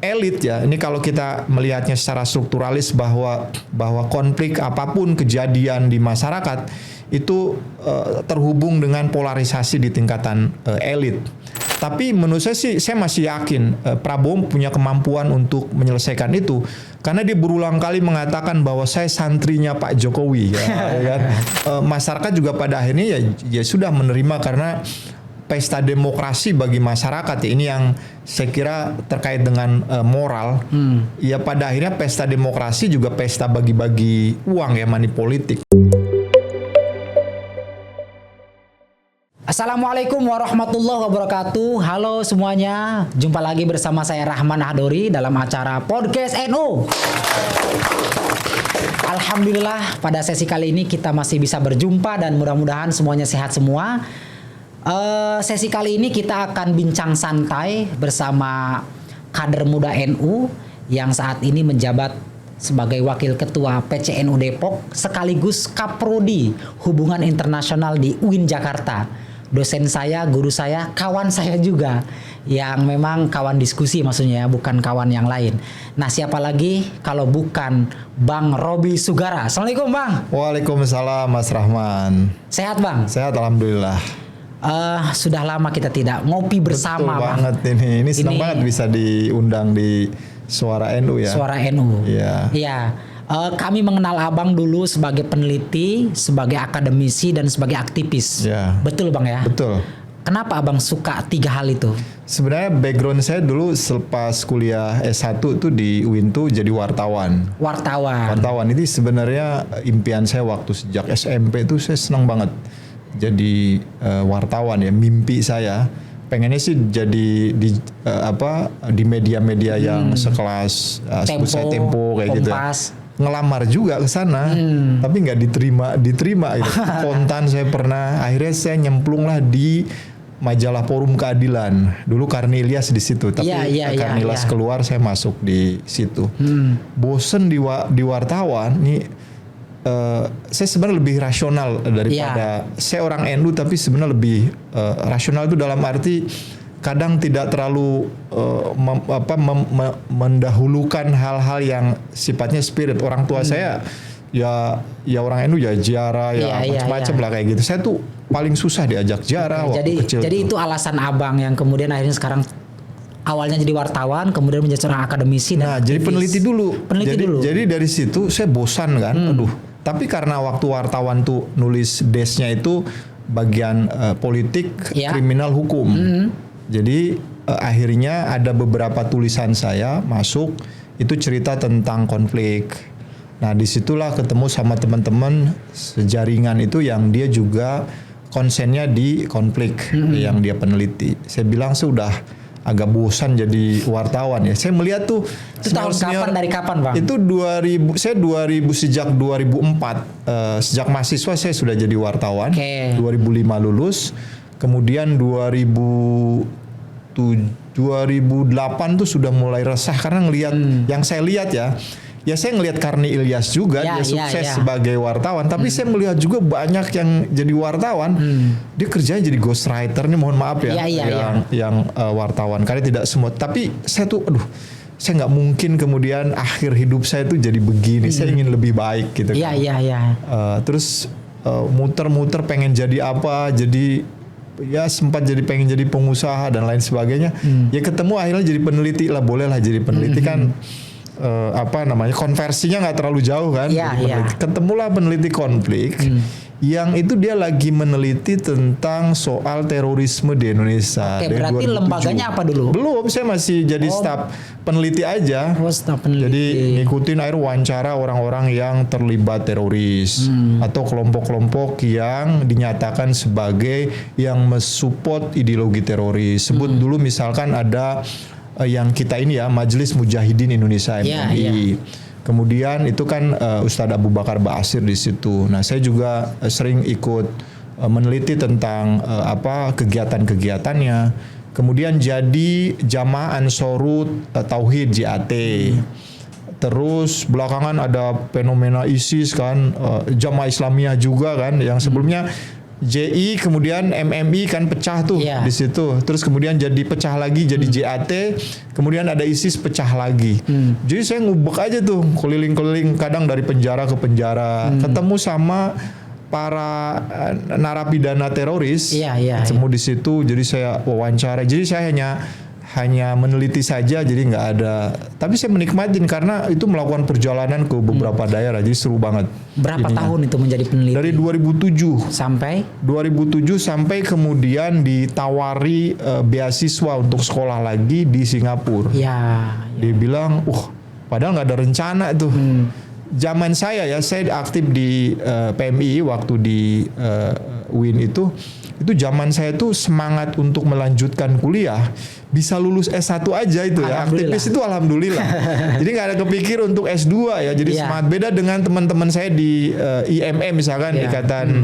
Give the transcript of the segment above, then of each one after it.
elit ya. Ini kalau kita melihatnya secara strukturalis bahwa konflik apapun kejadian di masyarakat itu terhubung dengan polarisasi di tingkatan elit. Tapi menurut saya sih, saya masih yakin Prabowo punya kemampuan untuk menyelesaikan itu. Karena dia berulang kali mengatakan bahwa saya santrinya Pak Jokowi. Ya kan? Masyarakat juga pada akhirnya ya sudah menerima karena pesta demokrasi bagi masyarakat. Ini yang saya kira terkait dengan moral. Ya pada akhirnya pesta demokrasi juga pesta bagi-bagi uang ya, money politik. Assalamualaikum warahmatullahi wabarakatuh. Halo semuanya, jumpa lagi bersama saya Rahman Ahdori dalam acara Podcast NU. Alhamdulillah pada sesi kali ini kita masih bisa berjumpa dan mudah-mudahan semuanya sehat semua. Sesi kali ini kita akan bincang santai bersama kader muda NU yang saat ini menjabat sebagai Wakil Ketua PCNU Depok sekaligus Kaprodi Hubungan Internasional di UIN Jakarta. Dosen saya, guru saya, kawan saya juga yang memang kawan diskusi maksudnya ya, bukan kawan yang lain. Nah, siapa lagi kalau bukan Bang Robi Sugara. Assalamualaikum Bang. Waalaikumsalam Mas Rahman. Sehat Bang? Sehat alhamdulillah. Sudah lama kita tidak ngopi bersama. Betul banget Bang. ini senang banget bisa diundang di Suara NU ya. Suara NU. Iya. Iya. Kami mengenal Abang dulu sebagai peneliti, sebagai akademisi, dan sebagai aktivis. Ya. Betul Bang ya? Betul. Kenapa Abang suka 3 hal itu? Sebenarnya background saya dulu selepas kuliah S1 tuh di UIN tuh jadi wartawan. Wartawan itu sebenarnya impian saya waktu sejak SMP itu saya senang banget jadi wartawan ya, mimpi saya. Pengennya sih jadi di media-media yang sekelas Tempo kayak gitu. Ngelamar juga ke sana, tapi nggak diterima gitu. Kontan saya pernah, akhirnya saya nyemplung lah di majalah Forum Keadilan. Dulu Karni Ilyas di situ, tapi Karni Ilyas keluar saya masuk di situ. Bosen di wartawan nih. Saya sebenarnya lebih rasional daripada saya orang NU, tapi sebenarnya lebih rasional itu dalam arti kadang tidak terlalu mendahulukan hal-hal yang sifatnya spirit. Orang tua saya ya orang NU ya ziarah ya macam-macam lah kayak gitu. Saya tuh paling susah diajak ziarah waktu kecil. Jadi itu alasan Abang yang kemudian akhirnya sekarang awalnya jadi wartawan, kemudian menjadi seorang akademisi. Nah, jadi peneliti dulu. Jadi dari situ saya bosan kan. Tapi karena waktu wartawan tuh nulis desnya itu bagian politik, kriminal, hukum. Jadi akhirnya ada beberapa tulisan saya masuk itu cerita tentang konflik. Nah, disitulah ketemu sama teman-teman sejaringan itu yang dia juga konsennya di konflik yang dia peneliti. Saya bilang sudah agak bosan jadi wartawan ya. Saya melihat tuh itu tahun kapan, dari kapan Bang? Itu sejak 2004 sejak mahasiswa saya sudah jadi wartawan. 2005 lulus. Kemudian 2008 tuh sudah mulai resah karena ngelihat yang saya lihat ya saya ngelihat Karni Ilyas juga dia sukses sebagai wartawan, tapi saya melihat juga banyak yang jadi wartawan dia kerjanya jadi ghostwriter nih, mohon maaf ya, yang wartawan karena tidak semua, tapi saya tuh saya nggak mungkin kemudian akhir hidup saya tuh jadi begini, saya ingin lebih baik gitu kan. Terus muter-muter pengen jadi apa, jadi ya sempat pengen jadi pengusaha dan lain sebagainya. Ya ketemu akhirnya jadi peneliti lah, bolehlah jadi peneliti kan. Konversinya nggak terlalu jauh kan. Ketemulah peneliti konflik yang itu dia lagi meneliti tentang soal terorisme di Indonesia. Berarti 2007. Lembaganya apa dulu? Belum, saya masih jadi staf peneliti aja. Jadi ngikutin wawancara orang-orang yang terlibat teroris atau kelompok-kelompok yang dinyatakan sebagai yang mensupport ideologi teroris. Sebut dulu misalkan ada yang kita ini ya, Majelis Mujahidin Indonesia MUI. Kemudian itu kan Ustadz Abu Bakar Ba'asyir di situ. Nah, saya juga sering ikut meneliti tentang kegiatan-kegiatannya. Kemudian jadi Jamaah Ansarut Tauhid JAT. Terus belakangan ada fenomena ISIS kan, Jamaah Islamiyah juga kan, yang sebelumnya JI kemudian MMI kan pecah tuh di situ. Terus kemudian jadi pecah lagi jadi JAT, kemudian ada ISIS pecah lagi. Jadi saya ngubek aja tuh keliling-keliling kadang dari penjara ke penjara, ketemu sama para narapidana teroris. Ketemu di situ, jadi saya wawancara. Jadi saya hanya meneliti saja, jadi nggak ada. Tapi saya menikmatin karena itu melakukan perjalanan ke beberapa daerah, jadi seru banget. Berapa tahun itu menjadi peneliti? Dari 2007 sampai kemudian ditawari beasiswa untuk sekolah lagi di Singapura. Dia bilang, padahal nggak ada rencana tuh. Zaman saya aktif di PMI waktu di UIN itu zaman saya tuh semangat untuk melanjutkan kuliah, bisa lulus S1 aja itu ya. Aktivis itu alhamdulillah. Jadi nggak ada kepikir untuk S2 ya. Jadi semangat, beda dengan teman-teman saya di IMM misalkan, Ikatan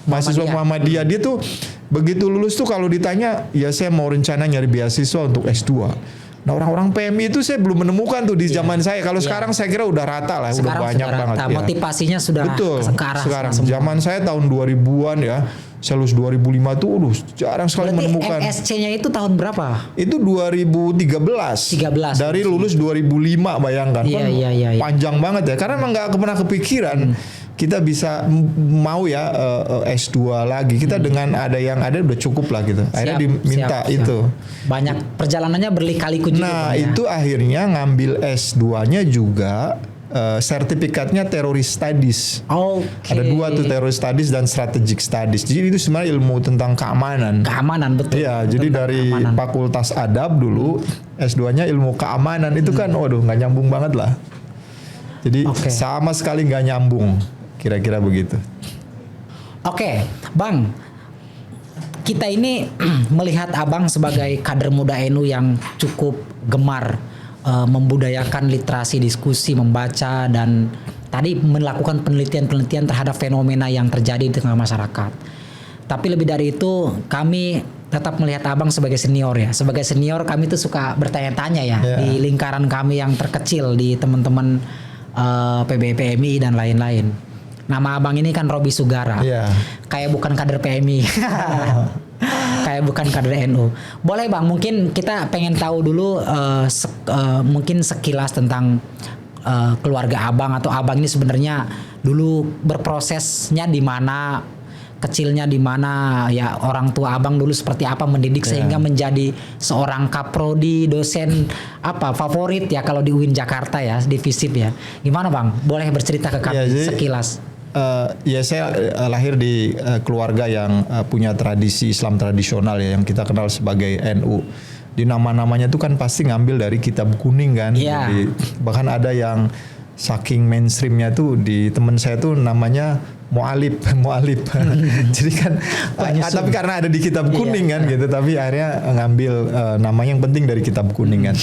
mahasiswa Muhammadiyah. Dia tuh begitu lulus tuh kalau ditanya, ya saya mau rencana nyari beasiswa untuk S2. Nah, orang-orang PMI itu saya belum menemukan tuh di zaman saya. Kalau sekarang saya kira udah rata lah, sekarang udah banyak banget. Motivasinya sudah ke arah sekarang. Zaman saya tahun 2000-an ya. Saya lulus 2005 tuh jarang sekali menemukan. MSc-nya itu tahun berapa? Itu 2013. Dari lulus 2005, bayangkan. Panjang banget ya. Karena emang nggak pernah kepikiran kita bisa mau ya S2 lagi. Kita dengan ada udah cukup lah gitu. Akhirnya diminta itu. Banyak perjalanannya berliku-liku juga. Nah, itu akhirnya ngambil S2-nya juga sertifikatnya Terrorist Studies. Ada 2 tuh, Terrorist Studies dan Strategic Studies. Jadi itu sebenarnya ilmu tentang keamanan. Keamanan, betul. Iya, jadi dari Fakultas Adab dulu, S2-nya ilmu keamanan. Itu kan nggak nyambung banget lah. Jadi sama sekali nggak nyambung. Kira-kira begitu. Bang. Kita ini melihat Abang sebagai kader muda NU yang cukup gemar membudayakan literasi, diskusi, membaca, dan tadi melakukan penelitian-penelitian terhadap fenomena yang terjadi di tengah masyarakat. Tapi lebih dari itu, kami tetap melihat Abang sebagai senior ya. Sebagai senior kami tuh suka bertanya-tanya ya di lingkaran kami yang terkecil, di teman-teman PBPMI dan lain-lain. Nama Abang ini kan Robi Sugara. Kayak bukan kader PMI. Kayak bukan kader NU. Boleh Bang, mungkin kita pengen tahu dulu mungkin sekilas tentang keluarga Abang, atau Abang ini sebenarnya dulu berprosesnya di mana, kecilnya di mana, ya orang tua Abang dulu seperti apa mendidik sehingga menjadi seorang kaprodi, dosen favorit ya kalau di UIN Jakarta ya, di FISIP ya. Gimana Bang? Boleh bercerita ke kami sekilas? Saya lahir di keluarga yang punya tradisi Islam tradisional ya, yang kita kenal sebagai NU. Di nama-namanya tuh kan pasti ngambil dari kitab kuning kan. Jadi, bahkan ada yang saking mainstreamnya tuh, di teman saya tuh namanya Mu'alib. Jadi kan tapi karena ada di kitab kuning kan gitu, tapi akhirnya ngambil namanya yang penting dari kitab kuning kan.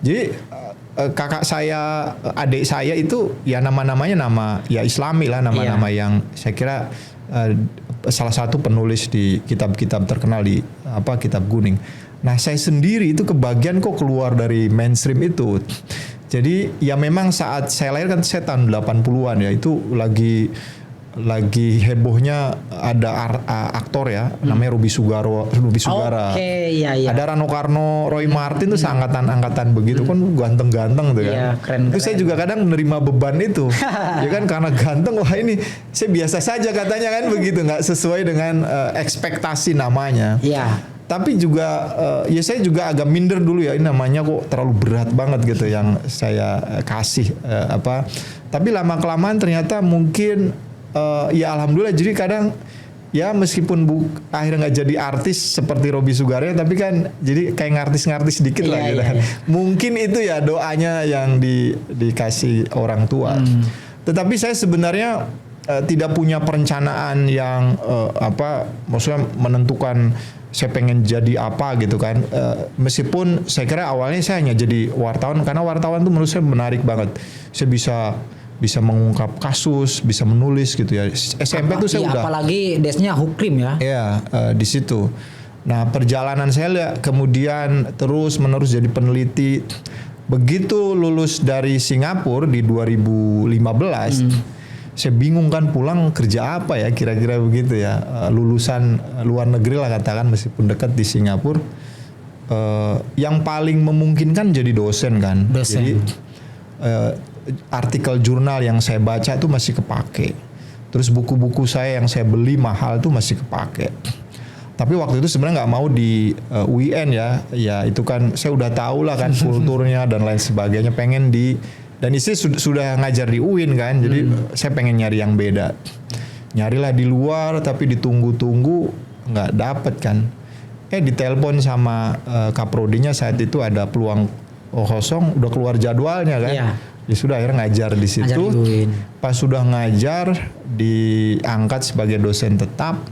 Jadi kakak saya, adik saya itu ya nama-namanya nama ya Islami lah, nama-nama yang saya kira salah satu penulis di kitab-kitab terkenal di kitab kuning. Nah, saya sendiri itu kebagian kok keluar dari mainstream itu. Jadi ya memang saat saya lahir kan saya tahun 80-an ya, itu lagi hebohnya ada aktor ya, namanya Ruby Sugara. Ada Rano Karno, Roy Martin tuh seangkatan begitu kan, ganteng-ganteng tuh kan. Keren. Itu saya juga kadang menerima beban itu. Ya kan, karena ganteng, wah ini saya biasa saja katanya kan begitu, nggak sesuai dengan ekspektasi namanya. Tapi juga ya saya juga agak minder dulu ya, ini namanya kok terlalu berat banget gitu yang saya kasih Tapi lama-kelamaan ternyata mungkin ya alhamdulillah, jadi kadang ya meskipun akhirnya nggak jadi artis seperti Robi Sugara, tapi kan jadi kayak ngartis-ngartis sedikit lah gitu kan. Makin itu ya doanya yang dikasih orang tua. Tetapi saya sebenarnya tidak punya perencanaan yang maksudnya menentukan saya pengen jadi apa gitu kan. Meskipun saya kira awalnya saya hanya jadi wartawan, karena wartawan tuh menurut saya menarik banget. Saya bisa mengungkap kasus, bisa menulis gitu ya. SMP tuh saya udah. Apalagi desnya Hukrim ya. Iya, di situ. Nah, perjalanan saya kemudian terus menerus jadi peneliti. Begitu lulus dari Singapura di 2015, saya bingung kan pulang kerja apa ya kira-kira begitu ya. Lulusan luar negeri lah katakan meskipun dekat di Singapura. Yang paling memungkinkan jadi dosen kan. Jadi artikel jurnal yang saya baca itu masih kepake. Terus buku-buku saya yang saya beli mahal itu masih kepake. Tapi waktu itu sebenarnya nggak mau di UIN ya. Ya itu kan saya udah tahu lah kan kulturnya dan lain sebagainya. Pengen dan istri sudah ngajar di UIN kan, jadi saya pengen nyari yang beda. Nyarilah di luar, tapi ditunggu-tunggu nggak dapet kan. Ditelepon sama kaprodinya saat itu ada peluang kosong, udah keluar jadwalnya kan. Iya. Ya sudah akhirnya ngajar di situ. Pas sudah ngajar, diangkat sebagai dosen tetap,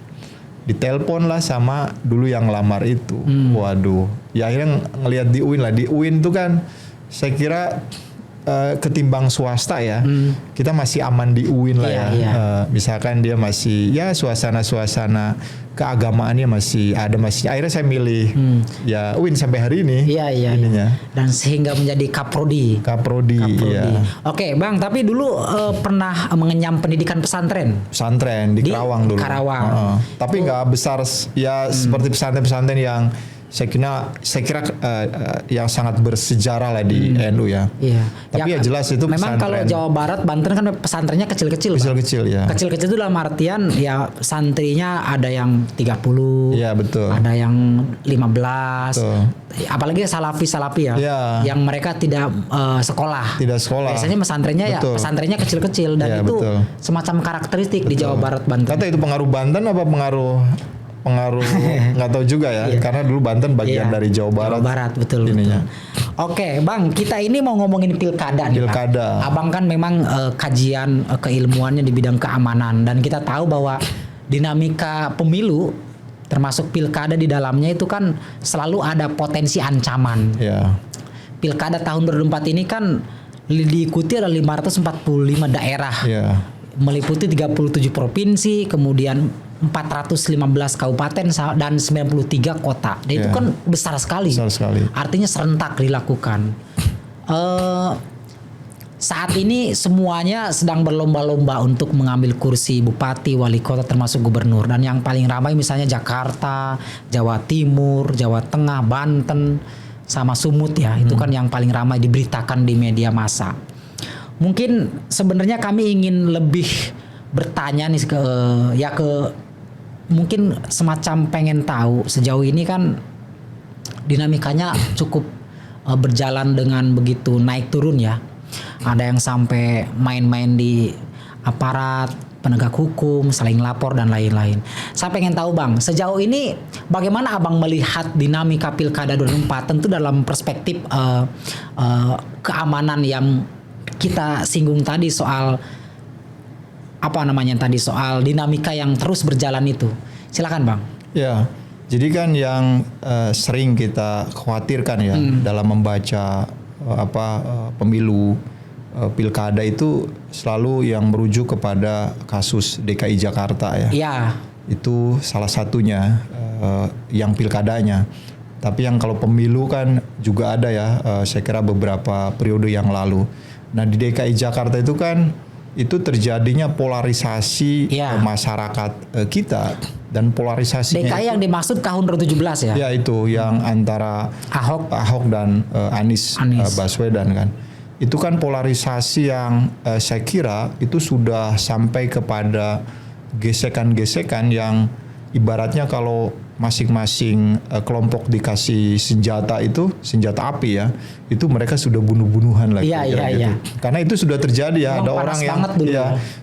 ditelepon lah sama dulu yang ngelamar itu. Waduh, ya akhirnya ngelihat di UIN lah. Di UIN tuh kan, saya kira ketimbang swasta ya, kita masih aman di UIN lah ya. Misalkan dia masih ya suasana keagamaannya masih ada, akhirnya saya milih ya UIN sampai hari ini. Iya. Dan sehingga menjadi kaprodi. Iya. Oke, Bang, tapi dulu pernah mengenyam pendidikan pesantren di Karawang dulu. Tapi nggak besar ya seperti pesantren-pesantren yang saya kira yang sangat bersejarah lah di NU ya. Iya. Tapi ya jelas itu memang kalau Jawa Barat, Banten kan pesantrennya kecil-kecil. Kecil-kecil ya. Kecil-kecil itu dalam artian ya santrinya ada yang 30. Iya betul. Ada yang 15. Betul. Apalagi salafi ya. Yang mereka tidak sekolah. Tidak sekolah. Biasanya pesantrennya kecil-kecil dan itu semacam karakteristik di Jawa Barat, Banten. Kata itu pengaruh Banten apa pengaruh nggak tahu juga ya, karena dulu Banten bagian dari Jawa Barat. Betul. Oke, Bang, kita ini mau ngomongin pilkada nih, Pilkada. Bang. Abang kan memang kajian keilmuannya di bidang keamanan dan kita tahu bahwa dinamika pemilu termasuk pilkada di dalamnya itu kan selalu ada potensi ancaman. Pilkada tahun 2024 ini kan diikuti ada 545 daerah. Meliputi 37 provinsi, kemudian 415 kabupaten dan 93 kota. Dan itu kan besar sekali. Artinya serentak dilakukan. Saat ini semuanya sedang berlomba-lomba untuk mengambil kursi bupati, wali kota termasuk gubernur. Dan yang paling ramai misalnya Jakarta, Jawa Timur, Jawa Tengah, Banten, sama Sumut ya. Itu kan yang paling ramai diberitakan di media massa. Mungkin sebenarnya kami ingin lebih bertanya nih mungkin semacam pengen tahu sejauh ini kan dinamikanya cukup berjalan dengan begitu naik turun ya. Ada yang sampai main-main di aparat, penegak hukum, saling lapor dan lain-lain. Saya pengen tahu Bang, sejauh ini bagaimana Abang melihat dinamika pilkada 2024 tentu dalam perspektif keamanan yang kita singgung tadi soal soal dinamika yang terus berjalan itu. Silakan Bang. Ya, jadi kan yang sering kita khawatirkan ya dalam membaca pemilu pilkada itu selalu yang merujuk kepada kasus DKI Jakarta ya. Itu salah satunya yang pilkadanya. Tapi yang kalau pemilu kan juga ada ya, saya kira beberapa periode yang lalu. Nah di DKI Jakarta itu kan itu terjadinya polarisasi masyarakat kita dan polarisasinya DKI yang dimaksud tahun 2017 ya? Ya itu yang antara Ahok dan Anies. Baswedan kan. Itu kan polarisasi yang saya kira itu sudah sampai kepada gesekan-gesekan yang ibaratnya kalau masing-masing kelompok dikasih senjata api ya, itu mereka sudah bunuh-bunuhan lagi. Iya. Karena itu sudah terjadi ya, ada orang yang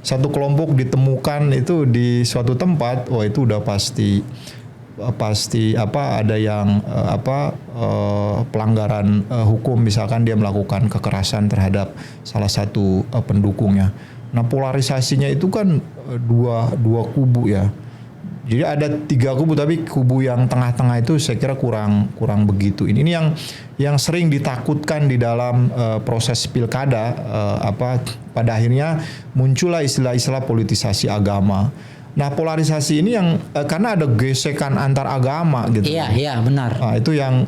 satu kelompok ditemukan itu di suatu tempat, wah itu udah pasti ada yang pelanggaran hukum, misalkan dia melakukan kekerasan terhadap salah satu pendukungnya. Nah polarisasinya itu kan dua kubu ya. Jadi ada 3 kubu, tapi kubu yang tengah-tengah itu saya kira kurang begitu. Ini yang sering ditakutkan di dalam proses pilkada, pada akhirnya muncullah istilah-istilah politisasi agama. Nah polarisasi ini yang karena ada gesekan antar agama gitu. Iya benar. Nah, itu yang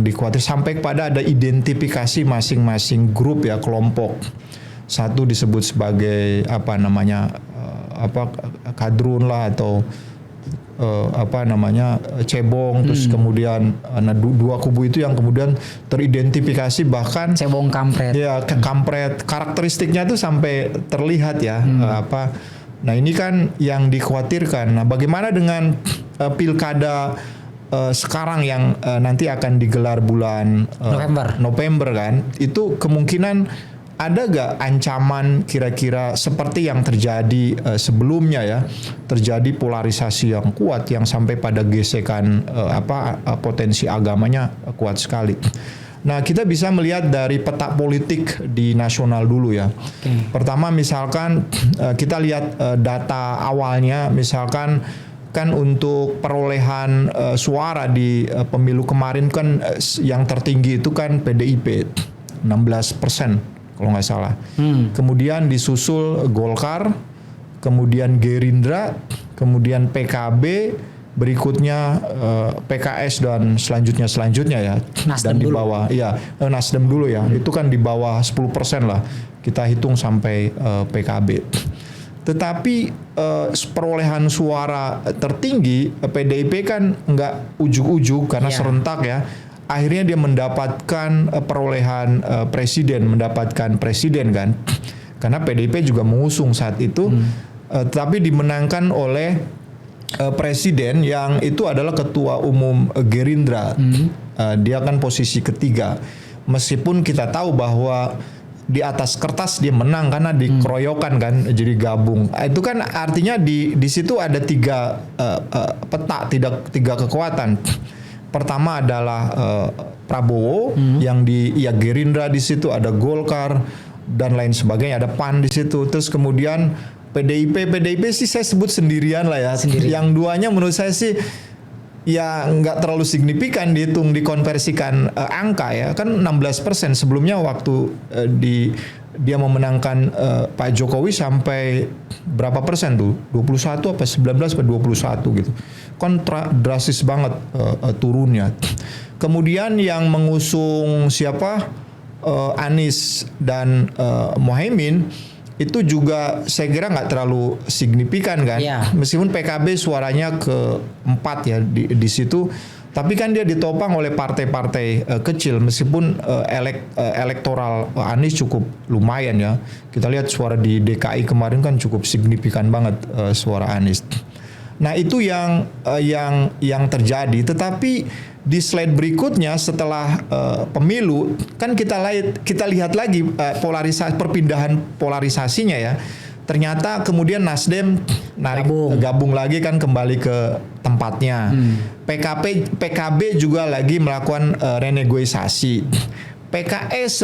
dikhawatir sampai pada ada identifikasi masing-masing grup ya, kelompok. satu disebut sebagai kadrun lah atau cebong, terus kemudian dua kubu itu yang kemudian teridentifikasi bahkan cebong kampret. Ya, kampret. Karakteristiknya tuh sampai terlihat ya. Nah, ini kan yang dikhawatirkan. Nah, bagaimana dengan pilkada sekarang yang nanti akan digelar bulan November kan? Itu kemungkinan ada gak ancaman kira-kira seperti yang terjadi sebelumnya ya, terjadi polarisasi yang kuat yang sampai pada gesekan potensi agamanya kuat sekali. Nah, kita bisa melihat dari peta politik di nasional dulu ya. Pertama misalkan kita lihat data awalnya, misalkan kan untuk perolehan suara di pemilu kemarin kan yang tertinggi itu kan PDIP 16%. Kalau nggak salah. Kemudian disusul Golkar, kemudian Gerindra, kemudian PKB, berikutnya PKS dan selanjutnya ya. Nasdem dan di dulu. bawah, ya Nasdem dulu ya. Itu kan di bawah 10% lah. Kita hitung sampai PKB. Tetapi perolehan suara tertinggi PDIP kan nggak ujuk-ujuk karena serentak ya. Akhirnya dia mendapatkan perolehan mendapatkan presiden kan, karena PDIP juga mengusung saat itu, tapi dimenangkan oleh presiden yang itu adalah ketua umum Gerindra. Dia kan posisi ketiga, meskipun kita tahu bahwa di atas kertas dia menang karena dikeroyokan kan, jadi gabung. Itu kan artinya di situ ada tiga peta, tiga kekuatan. Pertama adalah Prabowo yang Gerindra di situ, ada Golkar dan lain sebagainya, ada PAN di situ. Terus kemudian PDIP sih saya sebut sendirian lah ya. Yang duanya menurut saya sih ya nggak terlalu signifikan dihitung, dikonversikan angka ya. Kan 16%, sebelumnya waktu dia memenangkan Pak Jokowi sampai berapa persen tuh? 21 apa 19 atau 21 gitu. Drastis banget turunnya. Kemudian yang mengusung siapa? Anies dan Mohaimin itu juga saya kira nggak terlalu signifikan kan. Meskipun PKB suaranya ke-4 ya di situ. Tapi kan dia ditopang oleh partai-partai kecil, meskipun elektoral Anies cukup lumayan ya. Kita lihat suara di DKI kemarin kan cukup signifikan banget suara Anies. Nah, itu yang terjadi. Tetapi di slide berikutnya setelah pemilu kan kita lihat lagi perpindahan polarisasinya ya. Ternyata kemudian Nasdem gabung lagi kan, kembali ke tempatnya. PKB juga lagi melakukan renegosiasi. PKS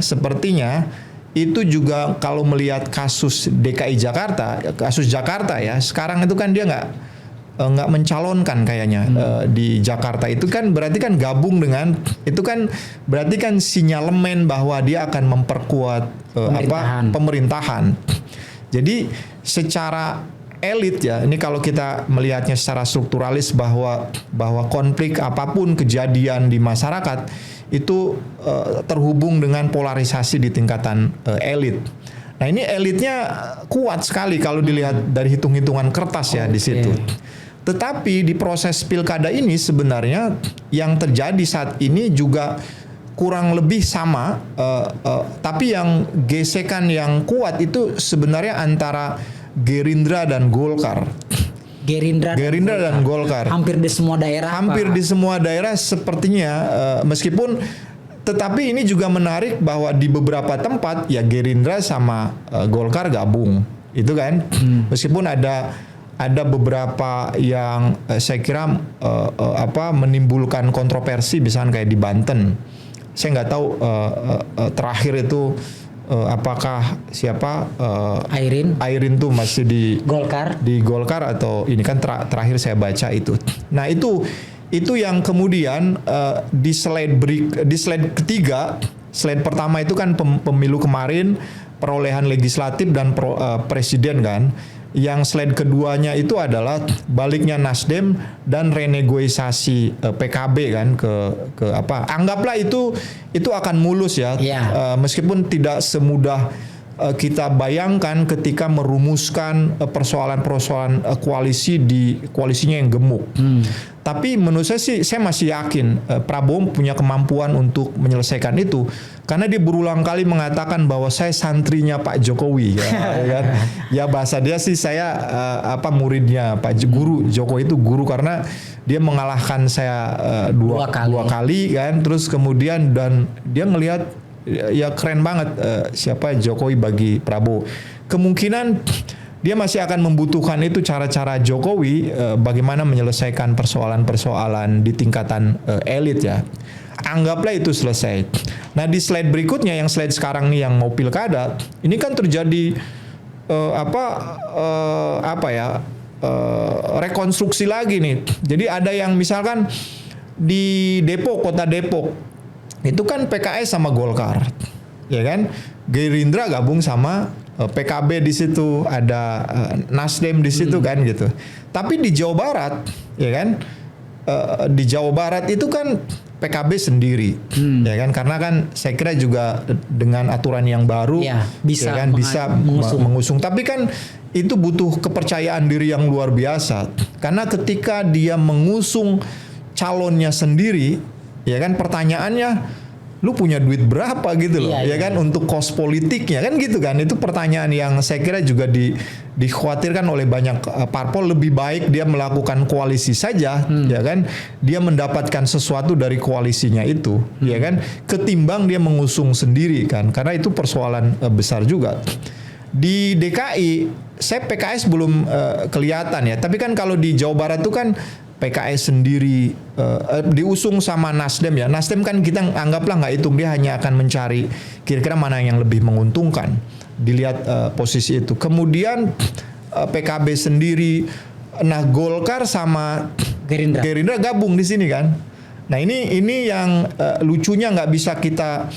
sepertinya itu juga kalau melihat kasus DKI Jakarta, kasus Jakarta ya, sekarang itu kan dia nggak mencalonkan kayaknya di Jakarta. Itu kan berarti kan gabung dengan, itu kan berarti kan sinyalemen bahwa dia akan memperkuat pemerintahan. Jadi secara elit ya, ini kalau kita melihatnya secara strukturalis bahwa konflik apapun kejadian di masyarakat itu terhubung dengan polarisasi di tingkatan elit. Nah, ini elitnya kuat sekali kalau dilihat dari hitung-hitungan kertas ya di situ. Tetapi di proses pilkada ini sebenarnya yang terjadi saat ini juga kurang lebih sama, tapi yang gesekan yang kuat itu sebenarnya antara Gerindra dan Golkar. Gerindra dan Golkar. Hampir di semua daerah. Di semua daerah sepertinya, meskipun tetapi ini juga menarik bahwa di beberapa tempat ya Gerindra sama Golkar gabung, itu kan. Meskipun ada beberapa yang saya kira menimbulkan kontroversi, misalnya kayak di Banten. Saya nggak tahu terakhir itu apakah siapa Airin tuh masih di Golkar atau ini kan terakhir saya baca itu. Nah, itu yang kemudian di slide ketiga, slide pertama itu kan pemilu kemarin, perolehan legislatif dan presiden kan. Yang slide keduanya itu adalah baliknya Nasdem dan renegosiasi PKB kan ke apa? Anggaplah itu akan mulus ya. Meskipun tidak semudah kita bayangkan ketika merumuskan persoalan-persoalan koalisi di koalisinya yang gemuk. Tapi menurut saya sih, saya masih yakin Prabowo punya kemampuan untuk menyelesaikan itu, karena dia berulang kali mengatakan bahwa saya santrinya Pak Jokowi, ya kan? Ya bahasa dia sih, saya muridnya Pak Guru. Jokowi itu guru karena dia mengalahkan saya dua kali kan, terus kemudian dan dia ngelihat ya keren banget siapa Jokowi bagi Prabowo. Kemungkinan dia masih akan membutuhkan itu cara-cara Jokowi bagaimana menyelesaikan persoalan-persoalan di tingkatan elit ya. Anggaplah itu selesai. Nah di slide berikutnya, yang slide sekarang nih yang mau pilkada, ini kan terjadi rekonstruksi lagi nih. Jadi ada yang misalkan di Depok, kota Depok, itu kan PKS sama Golkar, ya kan? Gerindra gabung sama PKB di situ, ada Nasdem di situ kan gitu. Tapi di Jawa Barat, ya kan? Di Jawa Barat itu kan PKB sendiri, ya kan? Karena kan saya kira juga dengan aturan yang baru, bisa mengusung. Tapi kan itu butuh kepercayaan diri yang luar biasa. Karena ketika dia mengusung calonnya sendiri, ya kan, pertanyaannya, lu punya duit berapa gitu loh, ya kan, untuk kos politiknya kan gitu kan. Itu pertanyaan yang saya kira juga dikhawatirkan oleh banyak parpol. Lebih baik dia melakukan koalisi saja, ya kan, dia mendapatkan sesuatu dari koalisinya itu, ya kan, ketimbang dia mengusung sendiri kan, karena itu persoalan besar juga. Di DKI, saya PKS belum kelihatan ya, tapi kan kalau di Jawa Barat itu kan PKS sendiri diusung sama Nasdem ya. Nasdem kan kita anggaplah nggak hitung, dia hanya akan mencari kira-kira mana yang lebih menguntungkan. Dilihat posisi itu. Kemudian PKB sendiri, nah Golkar sama Gerindra gabung di sini kan. Nah ini yang lucunya, nggak bisa kita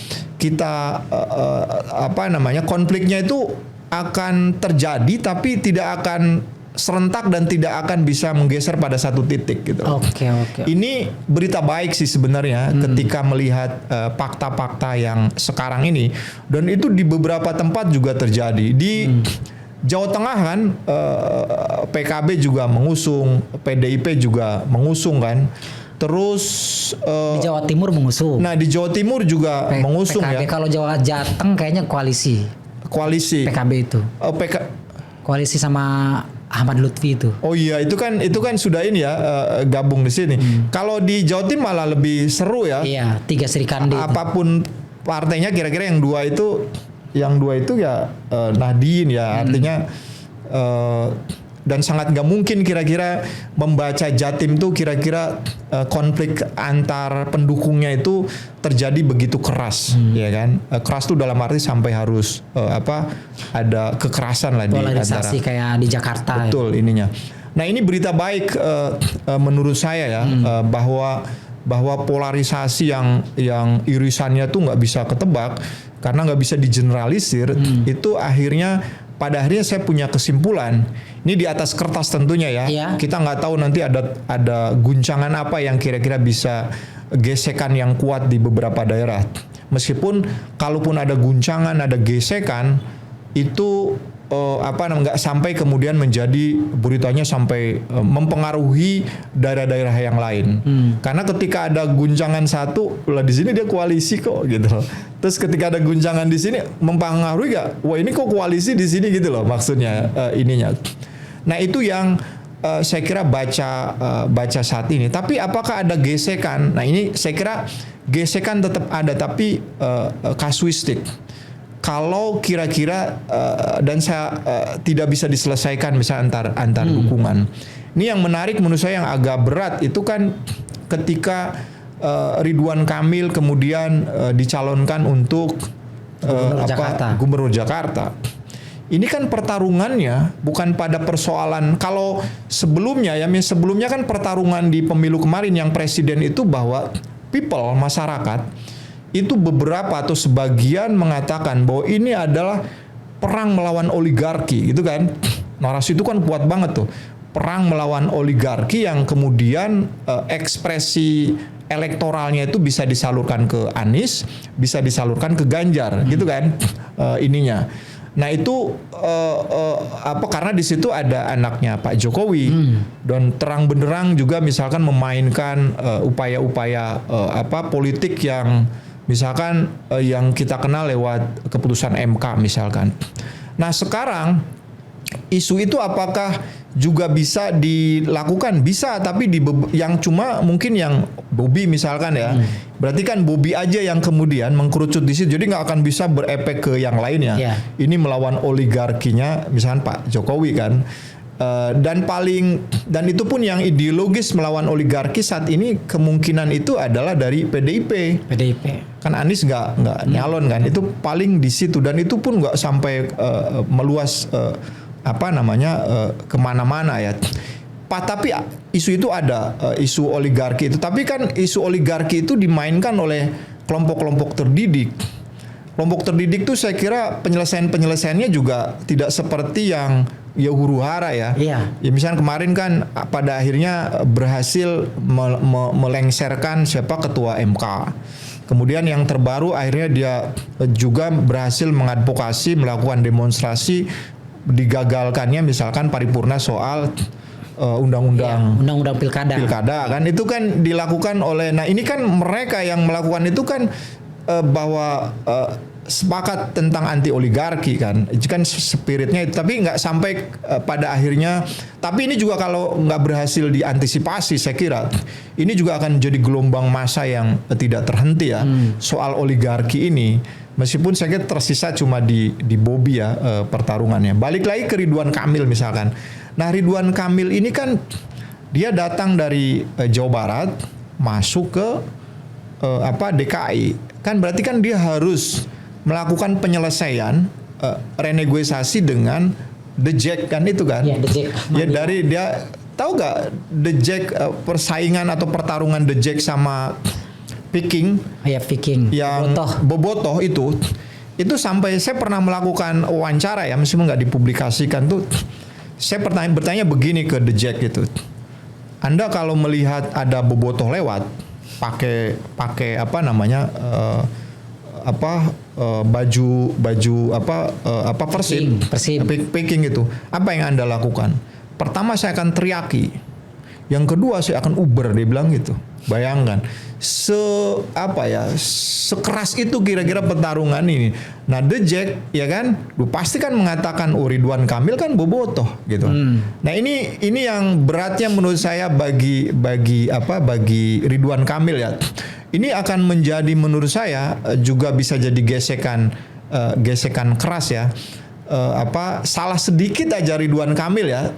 konfliknya itu akan terjadi tapi tidak akan serentak dan tidak akan bisa menggeser pada satu titik gitu. Oke. Ini berita baik sih sebenarnya ketika melihat fakta-fakta yang sekarang ini, dan itu di beberapa tempat juga terjadi. Di Jawa Tengah kan PKB juga mengusung, PDIP juga mengusung kan. Terus di Jawa Timur mengusung. Nah di Jawa Timur juga mengusung PKB, ya. Kalau Jawa Jateng kayaknya koalisi PKB itu. Koalisi sama Ahmad Lutfi itu. Oh iya, itu kan sudah ini ya, gabung di sini. Kalau di Jawa Timur malah lebih seru ya. Iya, 3 Serikandi. Apapun partainya, kira-kira yang dua itu ya Nahdien ya, artinya dan sangat nggak mungkin kira-kira membaca Jatim tuh kira-kira konflik antar pendukungnya itu terjadi begitu keras, ya kan? Keras tuh dalam arti sampai harus ada kekerasan lah di antara. Polarisasi kayak di Jakarta. Betul ya. Ininya. Nah ini berita baik menurut saya ya, bahwa polarisasi yang irisannya tuh nggak bisa ketebak karena nggak bisa digeneralisir. Itu pada akhirnya saya punya kesimpulan, ini di atas kertas tentunya ya. Kita nggak tahu nanti ada guncangan apa yang kira-kira bisa gesekan yang kuat di beberapa daerah. Meskipun kalaupun ada guncangan, ada gesekan, itu nggak sampai kemudian menjadi beritanya sampai mempengaruhi daerah-daerah yang lain. Karena ketika ada guncangan satu, lah di sini dia koalisi kok gitu loh. Terus ketika ada guncangan di sini mempengaruhi gak? Wah ini kok koalisi di sini gitu loh maksudnya ininya. Nah itu yang saya kira baca saat ini. Tapi apakah ada gesekan? Nah ini saya kira gesekan tetap ada, tapi kasuistik. Kalau kira-kira dan saya tidak bisa diselesaikan misalnya antar dukungan. Ini yang menarik menurut saya, yang agak berat itu kan ketika Ridwan Kamil kemudian dicalonkan untuk Gubernur Jakarta. Ini kan pertarungannya bukan pada persoalan, kalau sebelumnya kan pertarungan di pemilu kemarin yang presiden itu bahwa people, masyarakat itu beberapa atau sebagian mengatakan bahwa ini adalah perang melawan oligarki gitu kan. narasi itu kan kuat banget tuh. Perang melawan oligarki yang kemudian ekspresi elektoralnya itu bisa disalurkan ke Anies, bisa disalurkan ke Ganjar, gitu kan ininya. Nah itu karena di situ ada anaknya Pak Jokowi dan terang benderang juga misalkan memainkan upaya-upaya politik yang misalkan yang kita kenal lewat keputusan MK misalkan. Nah sekarang isu itu apakah juga bisa dilakukan? Bisa, tapi yang cuma mungkin yang Bobby misalkan ya. Berarti kan Bobby aja yang kemudian mengkerucut di situ. Jadi nggak akan bisa berefek ke yang lainnya. Yeah. Ini melawan oligarkinya misalkan Pak Jokowi kan. Dan itu pun yang ideologis melawan oligarki saat ini kemungkinan itu adalah dari PDIP. Kan Anies nggak nyalon kan. Itu paling di situ dan itu pun nggak sampai meluas kemana-mana ya. Tapi isu itu ada, isu oligarki itu. Tapi kan isu oligarki itu dimainkan oleh kelompok-kelompok terdidik. Kelompok terdidik tuh saya kira penyelesaiannya juga tidak seperti yang ya huru-hara ya. Iya. Ya misalnya kemarin kan pada akhirnya berhasil melengsarkan siapa ketua MK. Kemudian yang terbaru akhirnya dia juga berhasil mengadvokasi melakukan demonstrasi digagalkannya misalkan paripurna soal undang-undang pilkada kan itu kan dilakukan oleh ini kan mereka yang melakukan itu kan bahwa sepakat tentang anti oligarki kan itu kan spiritnya itu tapi nggak sampai pada akhirnya tapi ini juga kalau nggak berhasil diantisipasi saya kira ini juga akan jadi gelombang massa yang tidak terhenti ya soal oligarki ini. Meskipun saya kira tersisa cuma di Bobby ya pertarungannya. Balik lagi ke Ridwan Kamil misalkan. Nah Ridwan Kamil ini kan dia datang dari Jawa Barat masuk ke DKI. Kan berarti kan dia harus melakukan penyelesaian renegosiasi dengan The Jack kan itu kan. Ya, The Jack. Ya dari dia tahu nggak The Jack persaingan atau pertarungan The Jack sama Viking yang Bobotoh itu sampai saya pernah melakukan wawancara ya meskipun nggak dipublikasikan tuh saya bertanya begini ke The Jack itu Anda kalau melihat ada Bobotoh lewat pakai baju Persib Viking itu apa yang Anda lakukan? Pertama saya akan teriaki, yang kedua saya akan uber dia bilang gitu. Bayangkan sekeras itu kira-kira pertarungan ini. Nah The Jack ya kan pasti kan mengatakan Ridwan Kamil kan bobotoh gitu. Nah ini yang beratnya menurut saya bagi Ridwan Kamil ya. Ini akan menjadi menurut saya juga bisa jadi gesekan keras ya. Salah sedikit aja Ridwan Kamil ya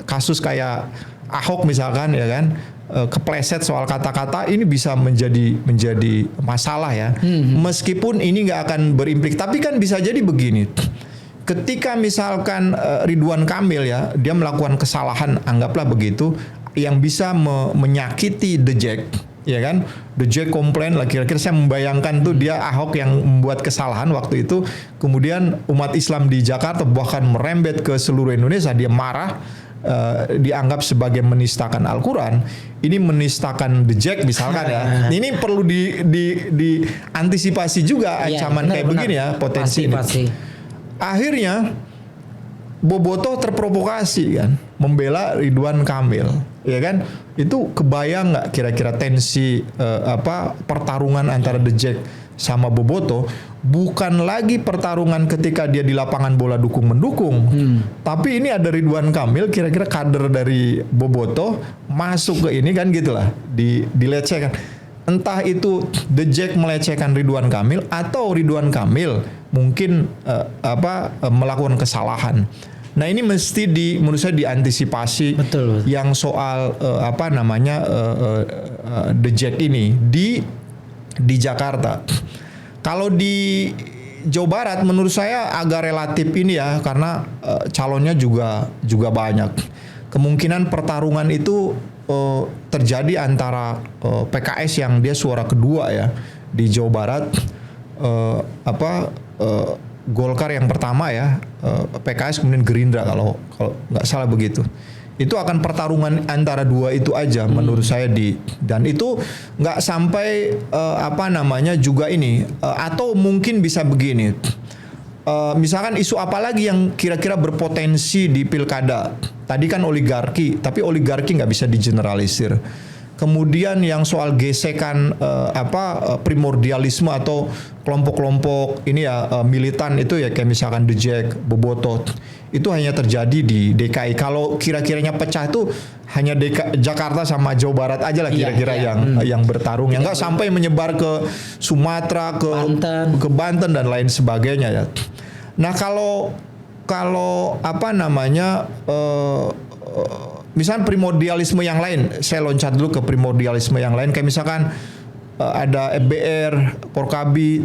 kasus kayak Ahok misalkan ya kan kepleset soal kata-kata ini bisa menjadi masalah ya. Meskipun ini nggak akan berimplik, tapi kan bisa jadi begini. Ketika misalkan Ridwan Kamil ya dia melakukan kesalahan anggaplah begitu yang bisa menyakiti The Jack ya kan. The Jack komplain lah kira-kira saya membayangkan tuh dia Ahok yang membuat kesalahan waktu itu kemudian umat Islam di Jakarta bahkan merembet ke seluruh Indonesia dia marah. Dianggap sebagai menistakan Al-Quran, ini menistakan The Jack misalkan ya. Ini perlu diantisipasi juga ancaman kayak begini ya potensi ini. Akhirnya Bobotoh terprovokasi kan, membela Ridwan Kamil, ya kan? Itu kebayang nggak kira-kira tensi pertarungan antara The Jack sama Bobotoh? Bukan lagi pertarungan ketika dia di lapangan bola dukung-mendukung. Tapi ini ada Ridwan Kamil kira-kira kader dari Bobotoh masuk ke ini kan gitulah. Dilecehkan. Entah itu The Jack melecehkan Ridwan Kamil atau Ridwan Kamil mungkin melakukan kesalahan. Nah ini mesti menurut saya diantisipasi. Betul. Yang soal The Jack ini di Jakarta. Kalau di Jawa Barat menurut saya agak relatif ini ya karena calonnya juga banyak. Kemungkinan pertarungan itu terjadi antara PKS yang dia suara kedua ya di Jawa Barat Golkar yang pertama ya, PKS kemudian Gerindra kalau nggak salah begitu. Itu akan pertarungan antara dua itu aja menurut saya dan itu nggak sampai juga ini atau mungkin bisa begini. Misalkan isu apa lagi yang kira-kira berpotensi di pilkada? Tadi kan oligarki, tapi oligarki nggak bisa digeneralisir. Kemudian yang soal gesekan primordialisme atau kelompok-kelompok ini ya militan itu ya kayak misalkan The Jack, Boboto itu hanya terjadi di DKI. Kalau kira-kiranya pecah itu hanya Jakarta sama Jawa Barat aja lah kira-kira yang bertarung, yang nggak sampai menyebar ke Sumatera, ke Banten dan lain sebagainya ya. Nah kalau misalnya primordialisme yang lain, saya loncat dulu ke primordialisme yang lain kayak misalkan ada FBR, Porkabi,